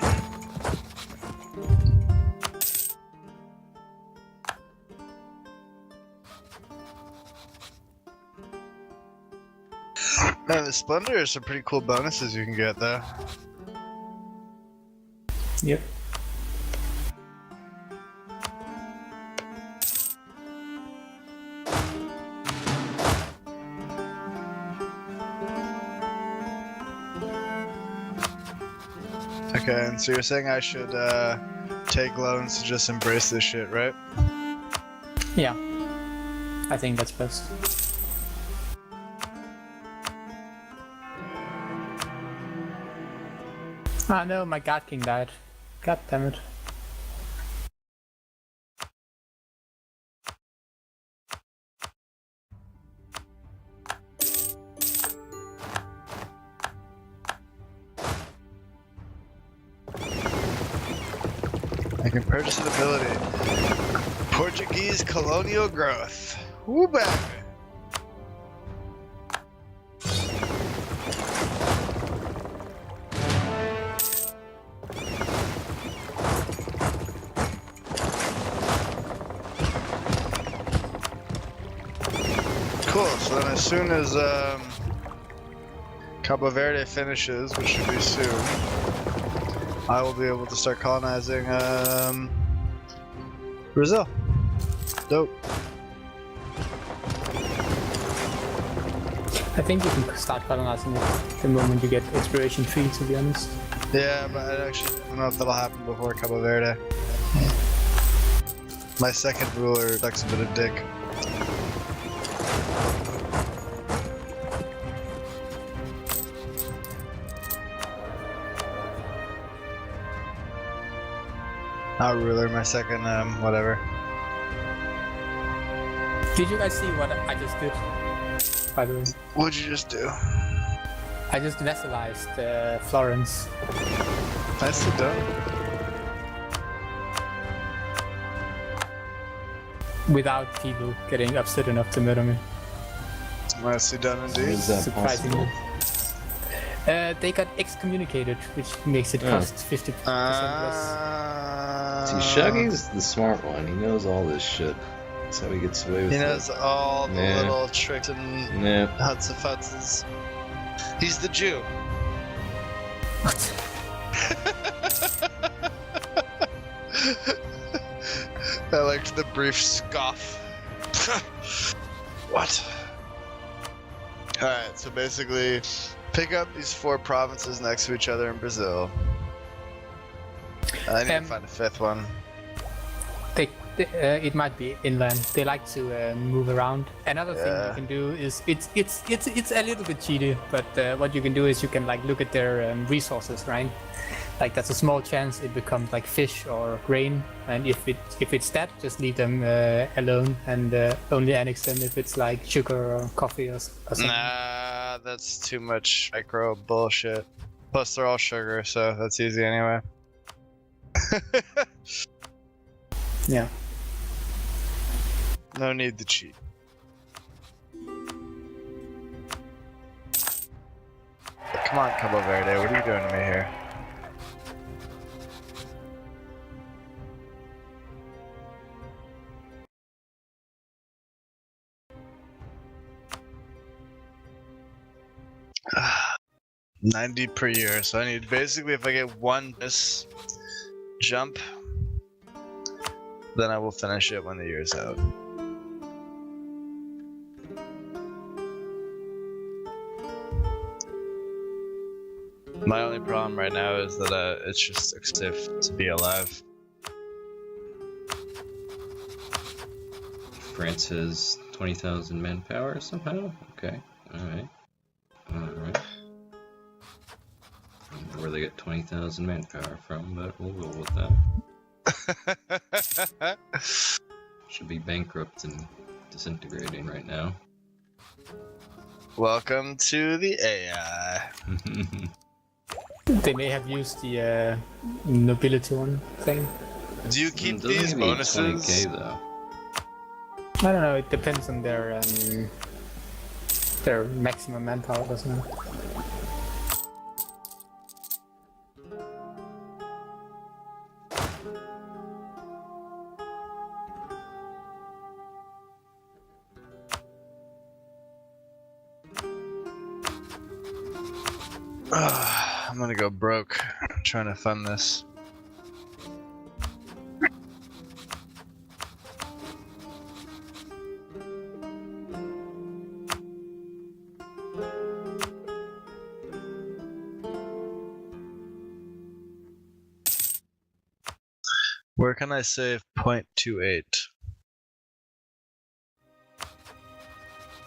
Man, the splendor are some pretty cool bonuses you can get though. Yep. Okay, and so you're saying I should take loans to just embrace this shit, right? Yeah. I think that's best. Ah no, my God King died. God damn it. I can purchase an ability. Portuguese colonial growth. Woo baby. Cool, so then as soon as Cabo Verde finishes, which should be soon, I will be able to start colonizing Brazil. Dope. I think you can start colonizing it the moment you get exploration 3, to be honest. Yeah, but I actually don't know if that'll happen before Cabo Verde. My second ruler sucks a bit of dick. Not ruler, my second, whatever. Did you guys see what I just did? By the way, What'd you just do? I just vesselized Florence. Nicely done. Without people getting upset enough to murder me. Nicely done indeed. Is that Surprisingly. possible? They got excommunicated, which makes it Yeah. cost 50% less. See, Shuggy's the smart one. He knows all this shit. That's how he gets away with He it. knows all the Yeah. little tricks and Yeah. huts and futzes. He's the Jew. What? I liked the brief scoff. What? Alright, so basically, pick up these 4 provinces next to each other in Brazil. I need to find a 5th one. It might be inland. They like to move around. Another thing Yeah. you can do is it's a little bit cheaty, but what you can do is you can like look at their resources, right? Like that's a small chance it becomes like fish or grain, and if it's that, just leave them alone and only annex them if it's like sugar or coffee or something. Nah, that's too much micro bullshit. Plus, they're all sugar, so that's easy anyway. Yeah. No need to cheat. Come on, Cabo Verde, what are you doing to me here? Ah, 90 per year, so I need basically if I get one this jump, then I will finish it when the year's out. My only problem right now is that it's just expensive to be alive. France has 20,000 manpower somehow? Okay, alright. Alright. I don't know where they get 20,000 manpower from, but we'll roll with that. Should be bankrupt and disintegrating right now. Welcome to the AI. They may have used the nobility one thing. Do you keep Doesn't these give me bonuses? 20k though. I don't know. It depends on their maximum manpower, doesn't it? I'm gonna go broke trying to fund this. Where can I save 0.28?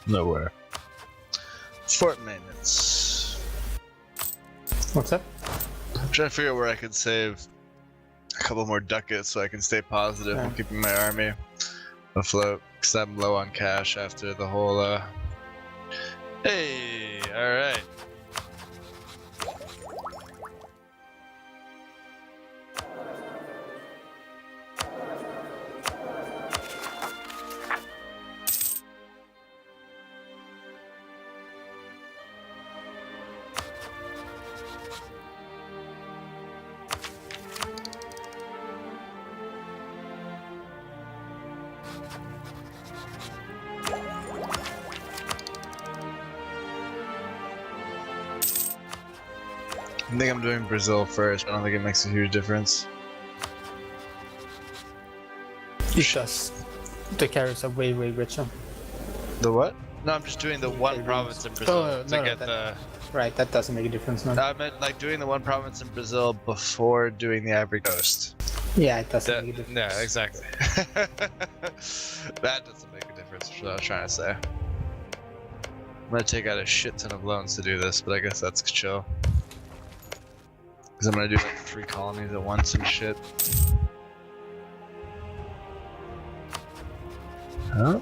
Nowhere. Fort maintenance. What's up? I'm trying to figure out where I can save a couple more ducats so I can stay positive Yeah. and keeping my army afloat. Because I'm low on cash after the whole, Hey! Alright. I think I'm doing Brazil first. I don't think it makes a huge difference. It does. The carrots are way richer. The what? No, I'm just doing the one Okay, province in Brazil Oh, to no, get that- Right, that doesn't make a difference, no. I meant like doing the one province in Brazil before doing the Ivory Coast. Yeah, it doesn't make a difference. Yeah, exactly. That doesn't make a difference. Is what I was trying to say. I'm gonna take out a shit ton of loans to do this, but I guess that's chill. Because I'm gonna do like 3 colonies at once and shit. Huh?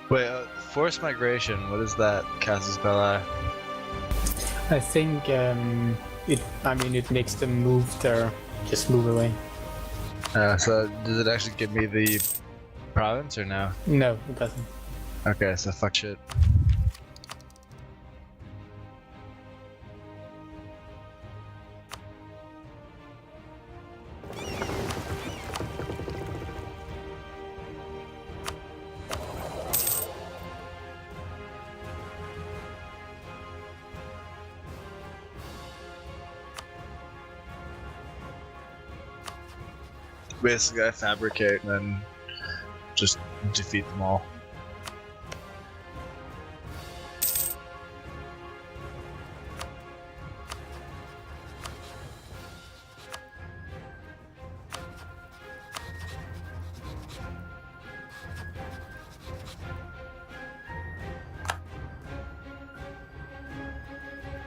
Wait, forced migration, what is that, Casus Belli? I think it makes them move just move away. So does it actually give me the province or no? No, it doesn't. Okay, so fuck shit. Basically, I fabricate and then just defeat them all.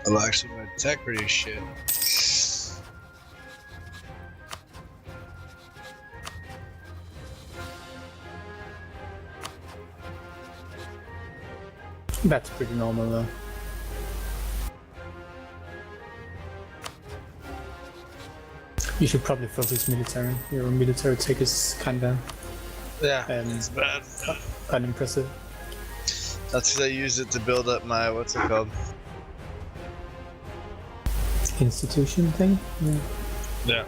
Well, actually, my tech pretty shit. That's pretty normal though. You should probably focus military. Your military tech is kinda Yeah, it's bad. unimpressive. That's because I used it to build up my, what's it called? Institution thing? Yeah. Yeah.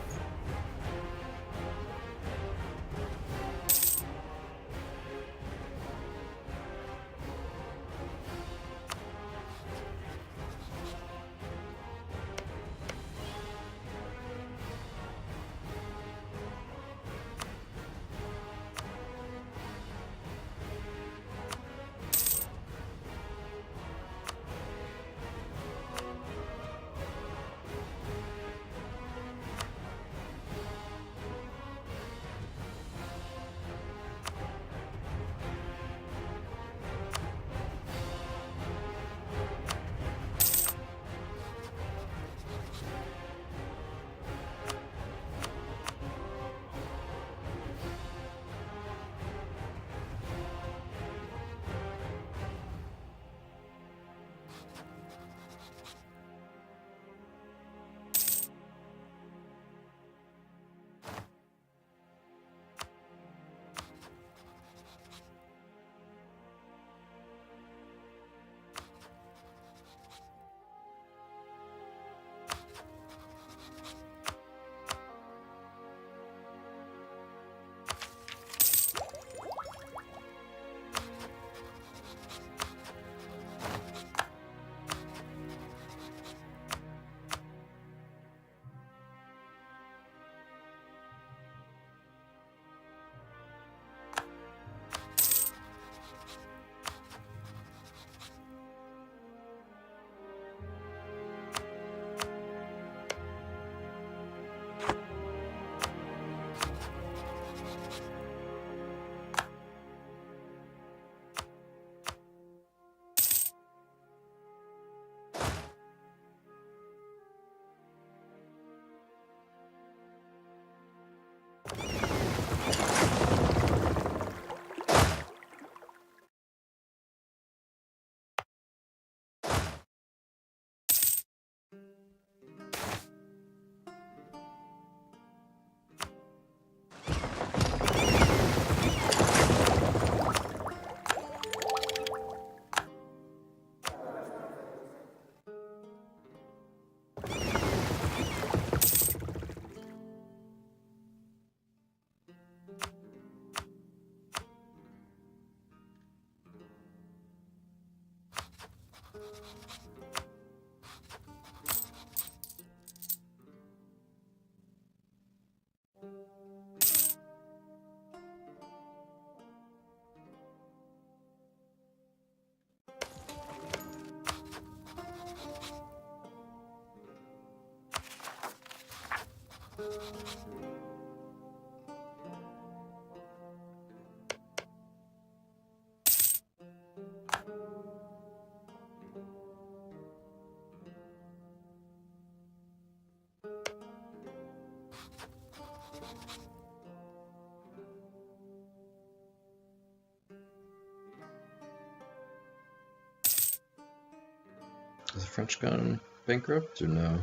Has the French gone bankrupt or no?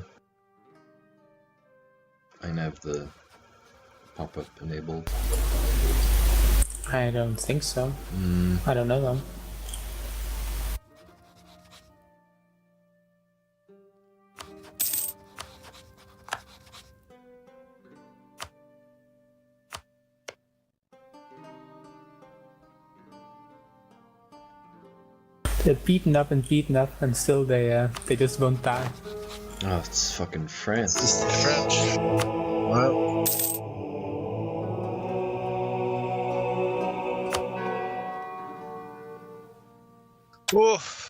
I have the pop-up enabled. I don't think so. I don't know them. They're beaten up, and still they just won't die. Oh, it's fucking France. It's the French. What? Oof.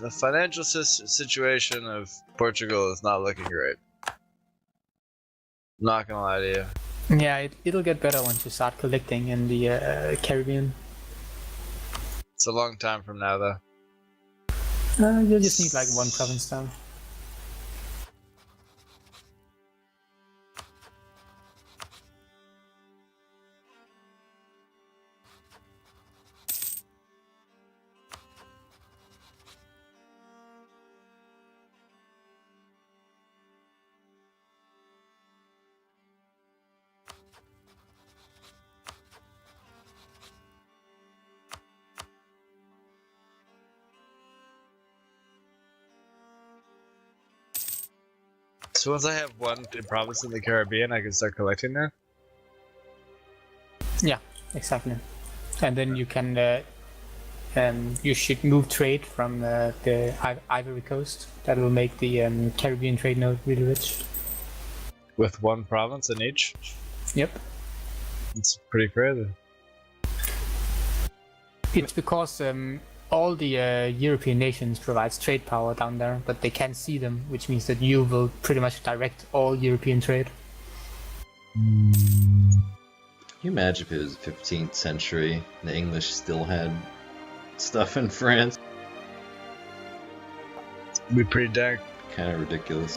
The financial situation of Portugal is not looking great. I'm not gonna lie to you. Yeah, it'll get better once you start collecting in the Caribbean. It's a long time from now, though. You'll just need like one province down. So once I have one province in the Caribbean, I can start collecting there? Yeah, exactly. And then you can, you should move trade from the Ivory Coast. That will make the Caribbean trade node really rich. With one province in each? Yep. It's pretty crazy. It's because all the European nations provides trade power down there, but they can't see them, which means that you will pretty much direct all European trade. Can you imagine if it was 15th century and the English still had stuff in France? It'd be pretty dang. Kind of ridiculous.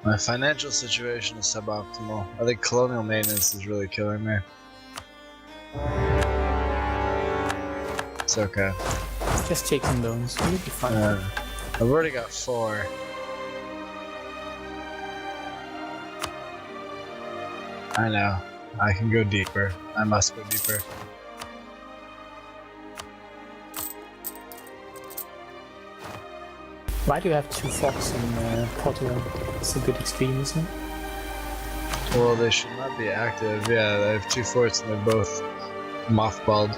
My financial situation is suboptimal. I think colonial maintenance is really killing me. It's okay. Just take some loans, you'll be fine. I've already got 4. I know. I can go deeper. I must go deeper. Why do you have 2 forts in Portugal? It's a bit extreme, isn't it? Well, they should not be active. Yeah, I have 2 forts and they're both mothballed.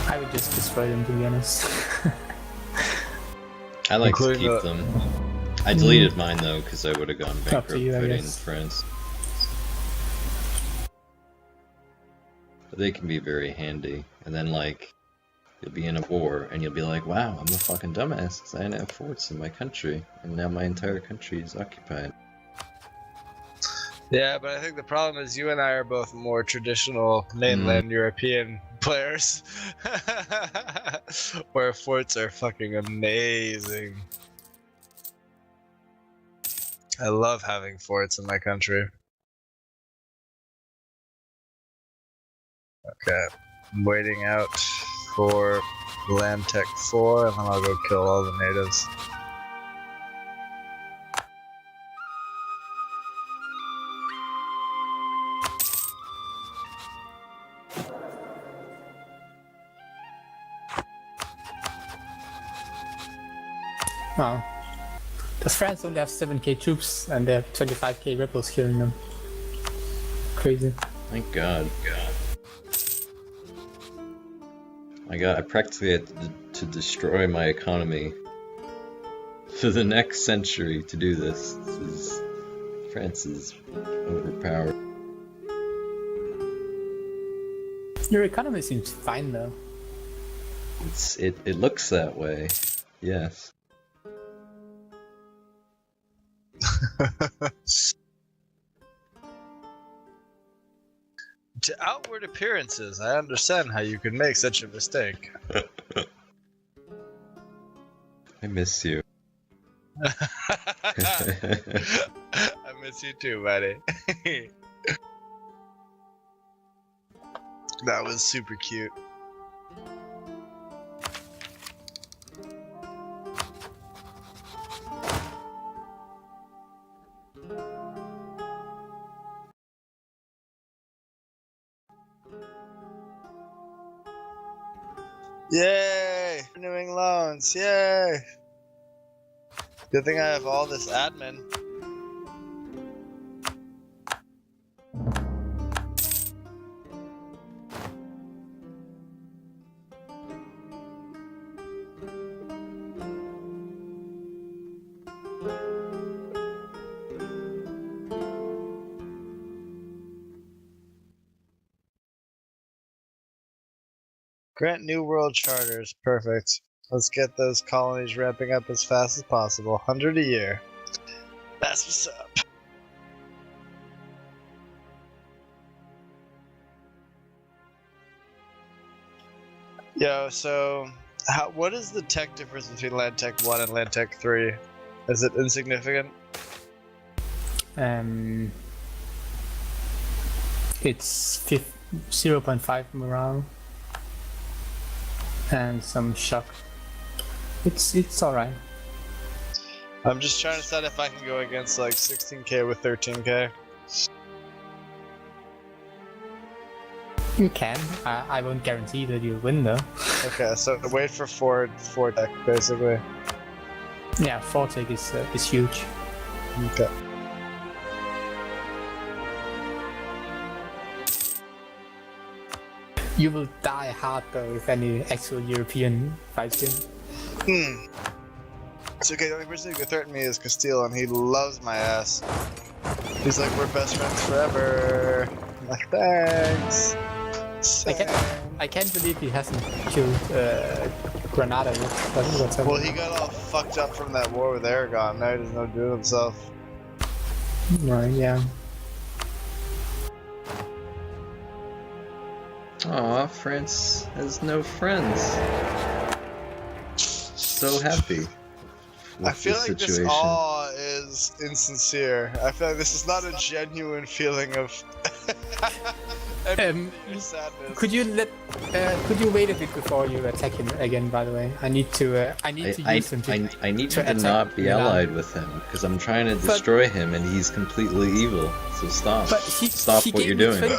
I would just destroy them, to be honest. I like to Including keep the- them. I deleted mine though because I would have gone Up to bankrupt you, I fighting guess. France. But they can be very handy. And then like you'll be in a war and you'll be like, wow, I'm a fucking dumbass because I didn't have forts in my country, and now my entire country is occupied. Yeah, but I think the problem is you and I are both more traditional mainland European players. Where forts are fucking amazing. I love having forts in my country. Okay, I'm waiting out for Land Tech 4 and then I'll go kill all the natives. Wow. Does France only have 7k troops and they have 25k rebels killing them? Crazy. Thank God. I practically had to destroy my economy for the next century to do this. France is overpowered. Your economy seems fine though. It looks that way. Yes. To outward appearances, I understand how you could make such a mistake. I miss you. I miss you too, buddy. That was super cute. Yay! Renewing loans, yay! Good thing I have all this admin. Grant new world charters. Perfect. Let's get those colonies ramping up as fast as possible. 100 a year. That's what's up. Yo, so what is the tech difference between Land Tech 1 and Land Tech 3? Is it insignificant? It's 0.5 morale and some shock. It's alright. I'm just trying to decide if I can go against like 16k with 13k. You can. I won't guarantee that you'll win though. Okay, so wait for four tech basically. Yeah, 4 take is huge. Okay. You will die hard though if any actual European fights you. It's okay, the only person who can threaten me is Castile, and he loves my ass. He's like, we're best friends forever. I'm like, thanks. I can't believe he hasn't killed Granada yet. What's Well, he got all fucked up from that war with Aragon. Now he doesn't know what to do with himself. Right, yeah. Aw, France has no friends. So happy. I feel this like situation. this awe is insincere. I feel like this is not a genuine feeling of your sadness. Could you wait a bit before you attack him again? By the way, I need to use him to. I need to you to attack not be Milan. allied with him because I'm trying to destroy him and he's completely evil. So stop. But Stop he what gave you're me doing.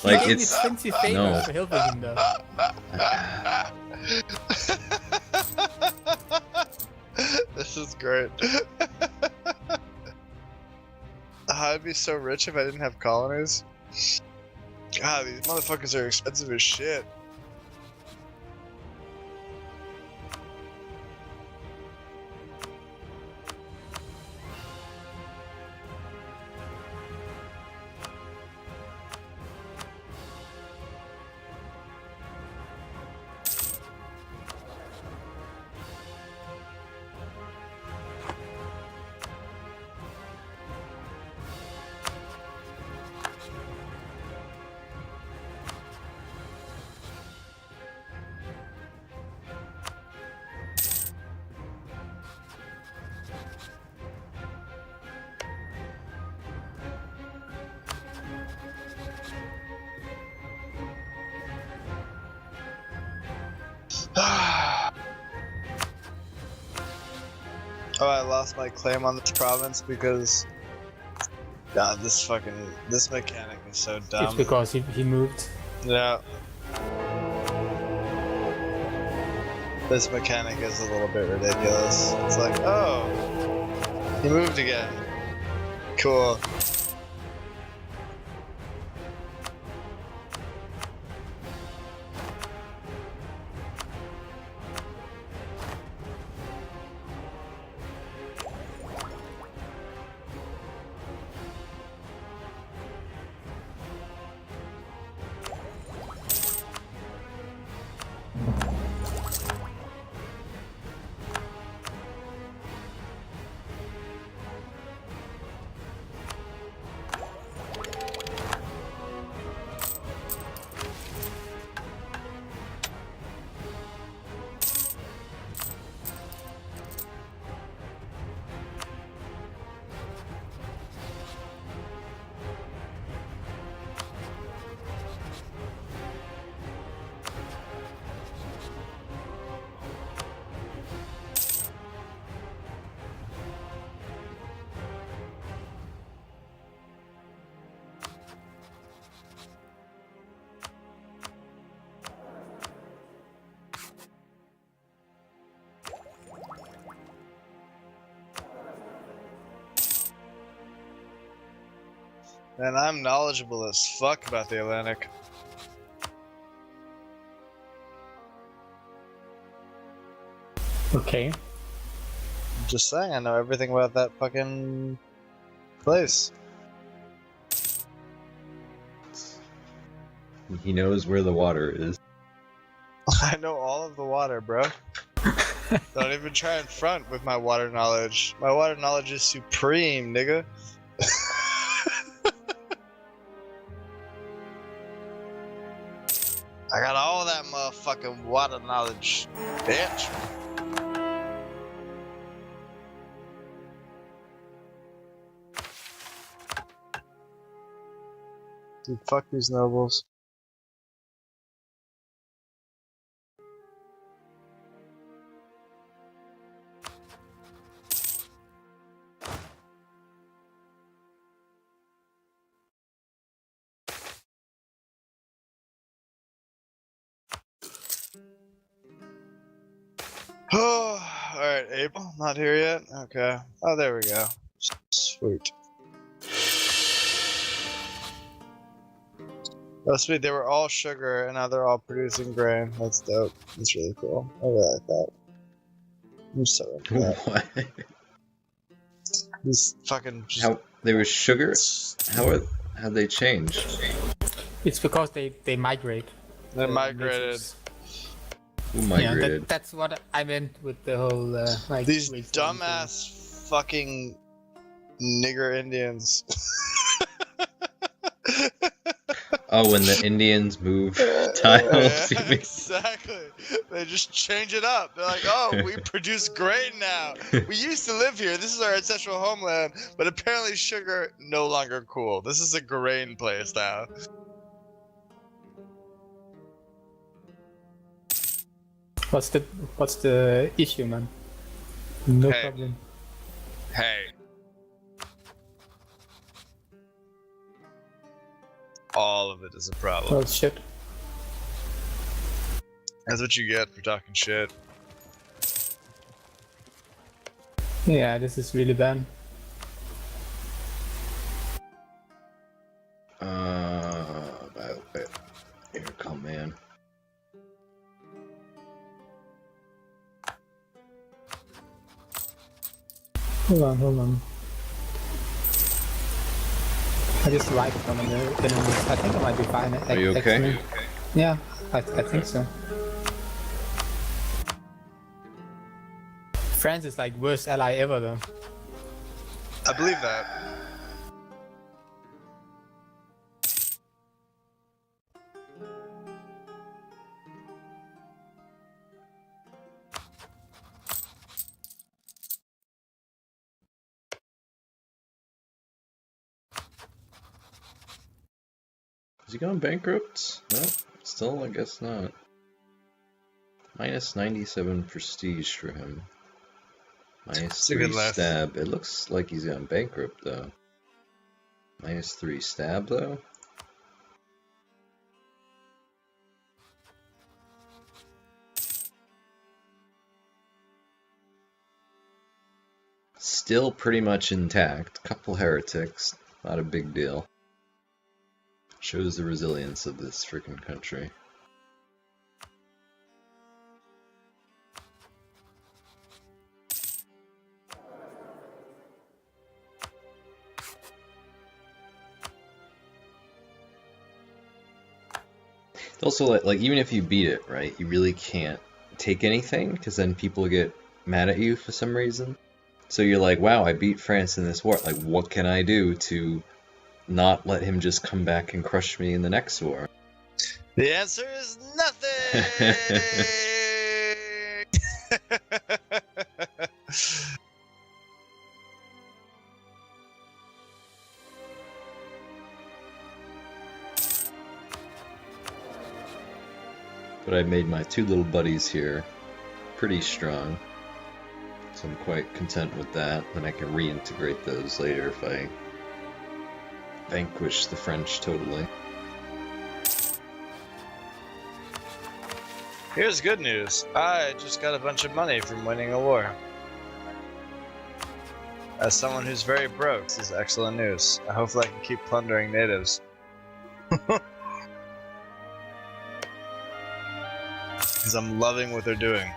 He Like, gave me it's- 20 favors no. for helping him though. This is great. I'd be so rich if I didn't have colonies. God, these motherfuckers are expensive as shit. Oh, I lost my claim on this province because God, this mechanic is so It's dumb. because he moved. Yeah. This mechanic is a little bit ridiculous. It's like, oh, he moved again. Cool. And I'm knowledgeable as fuck about the Atlantic. Okay. I'm just saying, I know everything about that fucking place. He knows where the water is. I know all of the water, bro. Don't even try and front with my water knowledge. My water knowledge is supreme, nigga. I got all that motherfucking water knowledge, bitch. Dude, fuck these nobles. Oh, alright, April, not here yet? Okay. Oh, there we go. Sweet. Oh, sweet, they were all sugar, and now they're all producing grain. That's dope. That's really cool. I really like that. I'm so into that. What? These fucking... How there was sugar? How'd they change? It's because they migrate. They the migrated. natives. Who Yeah, migrated? that's what I meant with the whole like These race dumbass fucking nigger Indians. Oh, when the Indians move tiles, you Yeah, mean? exactly. They just change it up. They're like, oh, we produce grain now. We used to live here. This is our ancestral homeland, but apparently sugar no longer cool. This is a grain place now. What's the issue, man? No Hey. problem. Hey. All of it is a problem. Oh shit. That's what you get for talking shit. Yeah, this is really bad. Here, come man. Hold on. I just like some of the enemies. I think I might be fine. Are you okay? Actually. Yeah, I think so. France is like worst ally ever though. I believe that. Is he going bankrupt? No, still, I guess not. minus 97 prestige for him. Minus It's a 3 good lift. stab. It looks like he's gone bankrupt though. Minus 3 stab though. Still pretty much intact. Couple heretics. Not a big deal. Shows the resilience of this freaking country. Also, like even if you beat it, right, you really can't take anything because then people get mad at you for some reason. So you're like, wow, I beat France in this war. Like, what can I do to not let him just come back and crush me in the next war? The answer is nothing! But I made my 2 little buddies here pretty strong. So I'm quite content with that. Then I can reintegrate those later if I vanquish the French totally. Here's good news. I just got a bunch of money from winning a war. As someone who's very broke, this is excellent news. Hopefully I can keep plundering natives. Because I'm loving what they're doing.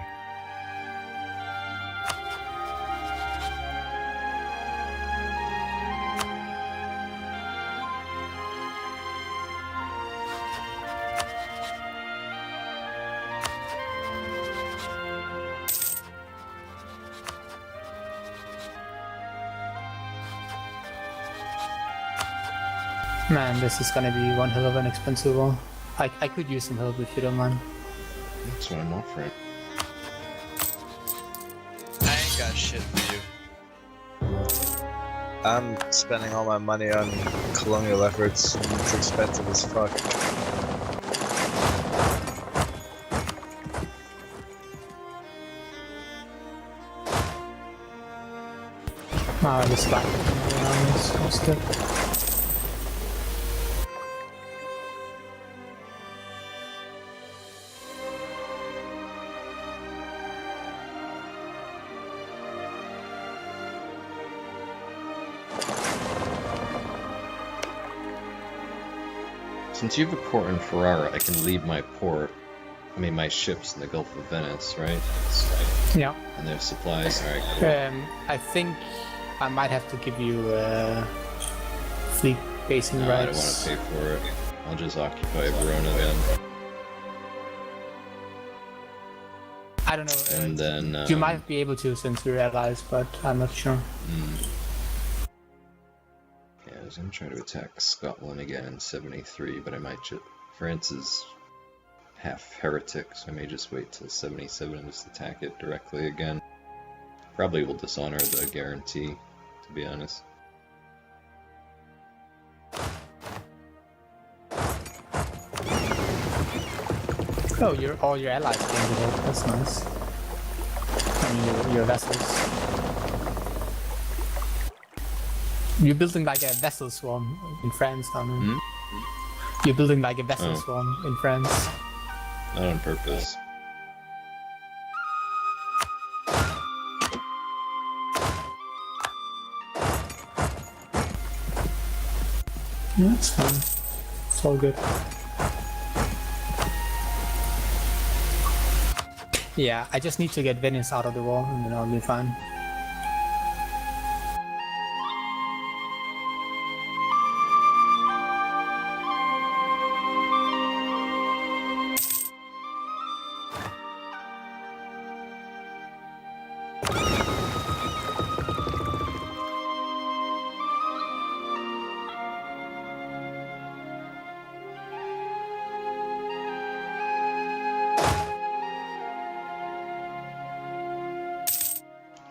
Man, this is gonna be one hell of an expensive war. I could use some help if you don't mind. That's what I'm offering. I ain't got shit for you. I'm spending all my money on colonial efforts. It's expensive as fuck. Ah, this back. That's good. Since you have a port in Ferrara, I can leave my my ships in the Gulf of Venice, right? Yeah. And their supplies. Alright, cool. I think I might have to give you fleet basing No, I don't want rights. to pay for it. I'll just occupy Verona then. I don't know. And then... you might be able to since we're allies, but I'm not sure. Yeah, I was going to try to attack Scotland again in 73, but I might just... France is half heretic, so I may just wait till 77 and just attack it directly again. Probably will dishonor the guarantee, to be honest. Oh, all your allies came to help. That's nice. I mean, your vessels. You're building like a vessel swarm in France, I mean. You're building like a vessel swarm in France. Not on purpose. Yeah, that's fine. It's all good. Yeah, I just need to get Venice out of the war and then I'll be fine.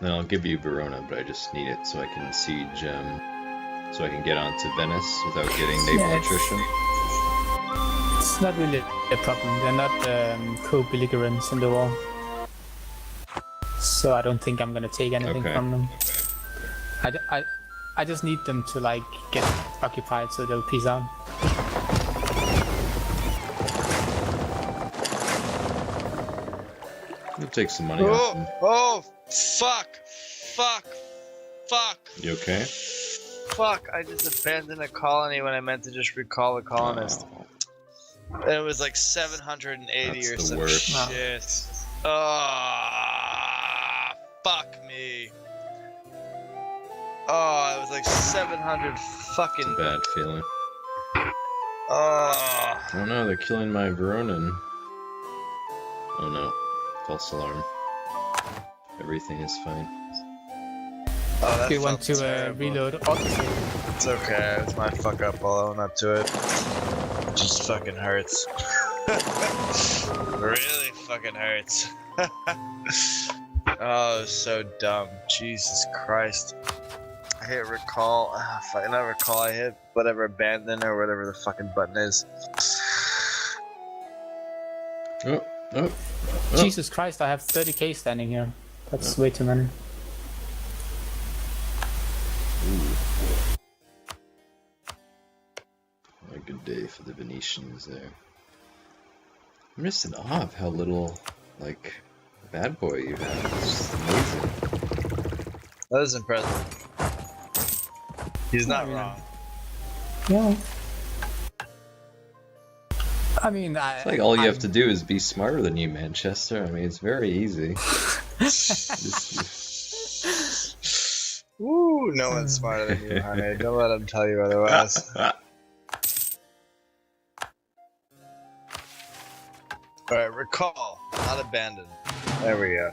Then I'll give you Verona, but I just need it so I can siege, so I can get onto Venice without getting naval attrition. It's not really a problem. They're not co-belligerents in the war. So I don't think I'm gonna take anything Okay. from them. I just need them to like get occupied so they'll peace out. We'll take some money off them. Oh, fuck. You okay? Fuck, I just abandoned a colony when I meant to just recall a colonist. Oh, It was like 780 That's or the some worst. shit. Ah, fuck me. Oh, it was like 700 fucking. bad feeling. Oh. Oh no, they're killing my Veronin. Oh no, false alarm. Everything is fine. Oh, that Do you want felt to terrible. reload autosave? It's okay, it's my fuck up, I'll own up to it. It just fucking hurts. Really fucking hurts. Oh, it was so dumb. Jesus Christ. I hit recall. Fuck, not recall, I hit whatever abandon or whatever the fucking button is. Oh. Jesus Christ, I have 30k standing here. That's way too many. A good day for the Venetians there. I'm just in awe of how little, like, bad boy you have. It's just amazing. That is impressive. He's not Yeah. wrong. Yeah. I mean, It's like all you have to do is be smarter than you, Manchester. I mean, it's very easy. Woo, no one's smarter than you, honey. Don't let him tell you otherwise. Alright, recall, not abandon. There we go.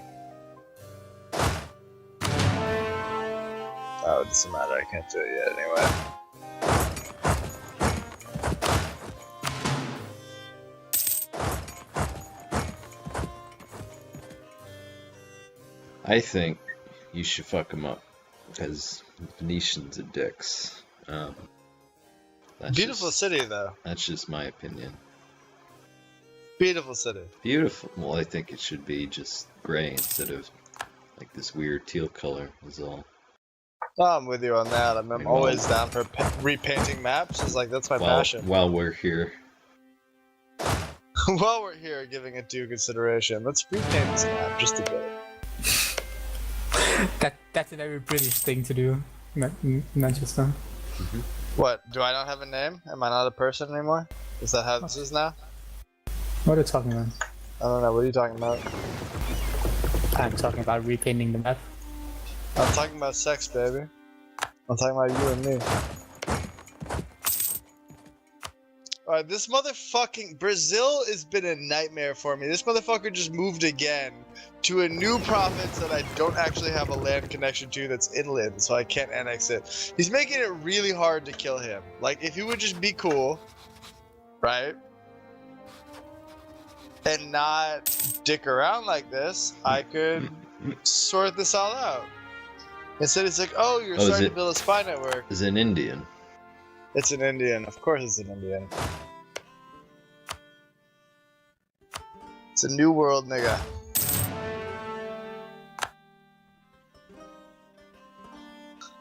Oh, it doesn't matter, I can't do it yet anyway. I think you should fuck them up because Venetians are dicks. That's Beautiful just, city, though. That's just my opinion. Beautiful city. Beautiful. Well, I think it should be just gray instead of like this weird teal color. Is all. Oh, I'm with you on that. I'm Well, always down for repainting maps. It's like, that's my passion. While we're here, While we're here giving it due consideration, let's repaint this map just a bit. that's a very British thing to do, Manchester. What? Do I not have a name? Am I not a person anymore? Is that how this is now? What are you talking about? I don't know. What are you talking about? I'm talking about repainting the map. I'm talking about sex, baby. I'm talking about you and me. Alright, this motherfucking Brazil has been a nightmare for me. This motherfucker just moved again to a new province that I don't actually have a land connection to that's inland, so I can't annex it. He's making it really hard to kill him. Like, if he would just be cool, right? And not dick around like this, I could sort this all out. Instead, it's like, oh, you're starting to build a spy network. is an Indian. It's an Indian. Of course it's an Indian. It's a new world, nigga.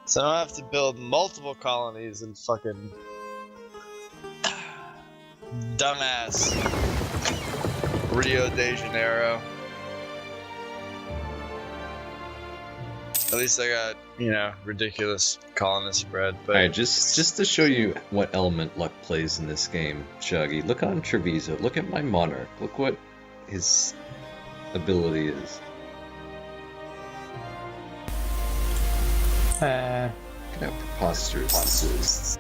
So I don't have to build multiple colonies in fucking dumbass Rio de Janeiro. At least I got, you know, ridiculous colonist spread. But Alright, just to show you what element luck plays in this game, Shoggy, look on Treviso, look at my monarch, look what his ability is. Look at how preposterous this is.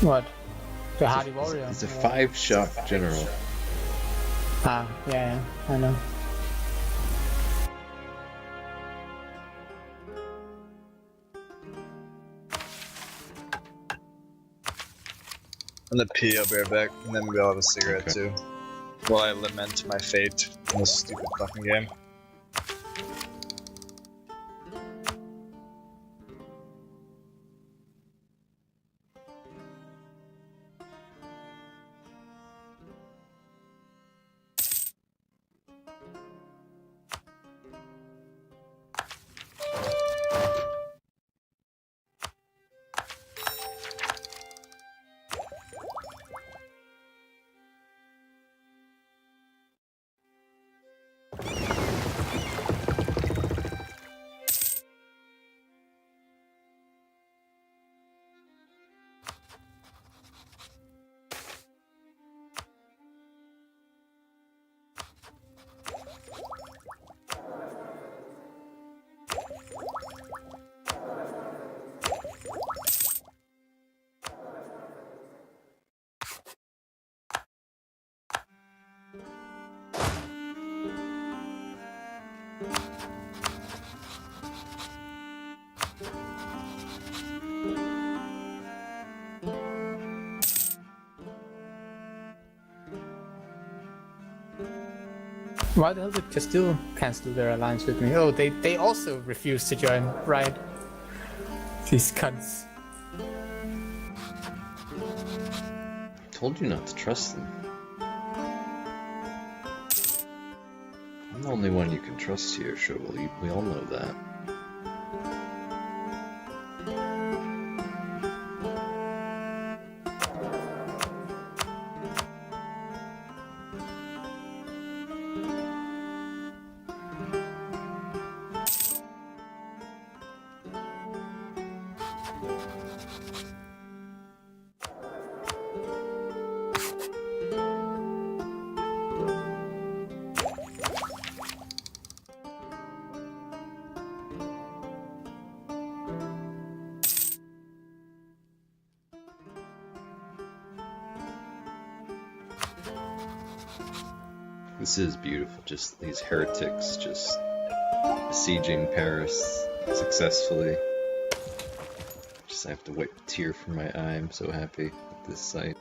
What? The Hardy Warrior. It's a 5-shot general. Ah, yeah, I know. I'm gonna pee, I'll be right back, and then maybe I'll have a cigarette Okay. too. While I lament my fate in this stupid fucking game. Why the hell did Castile cancel their alliance with me? Oh, they also refused to join, right? These cunts. Told you not to trust them. I'm the only one you can trust here, Shogul. We all know that. This is beautiful, just these heretics just besieging Paris successfully. Just have to wipe a tear from my eye, I'm so happy with this sight.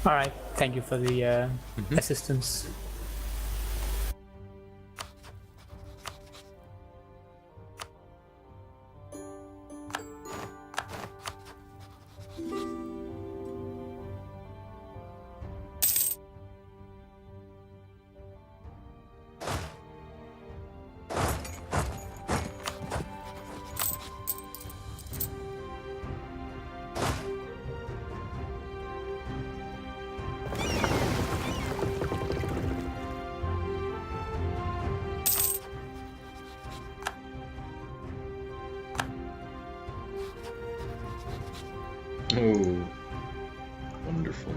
Alright, thank you for the assistance. Oh, wonderful.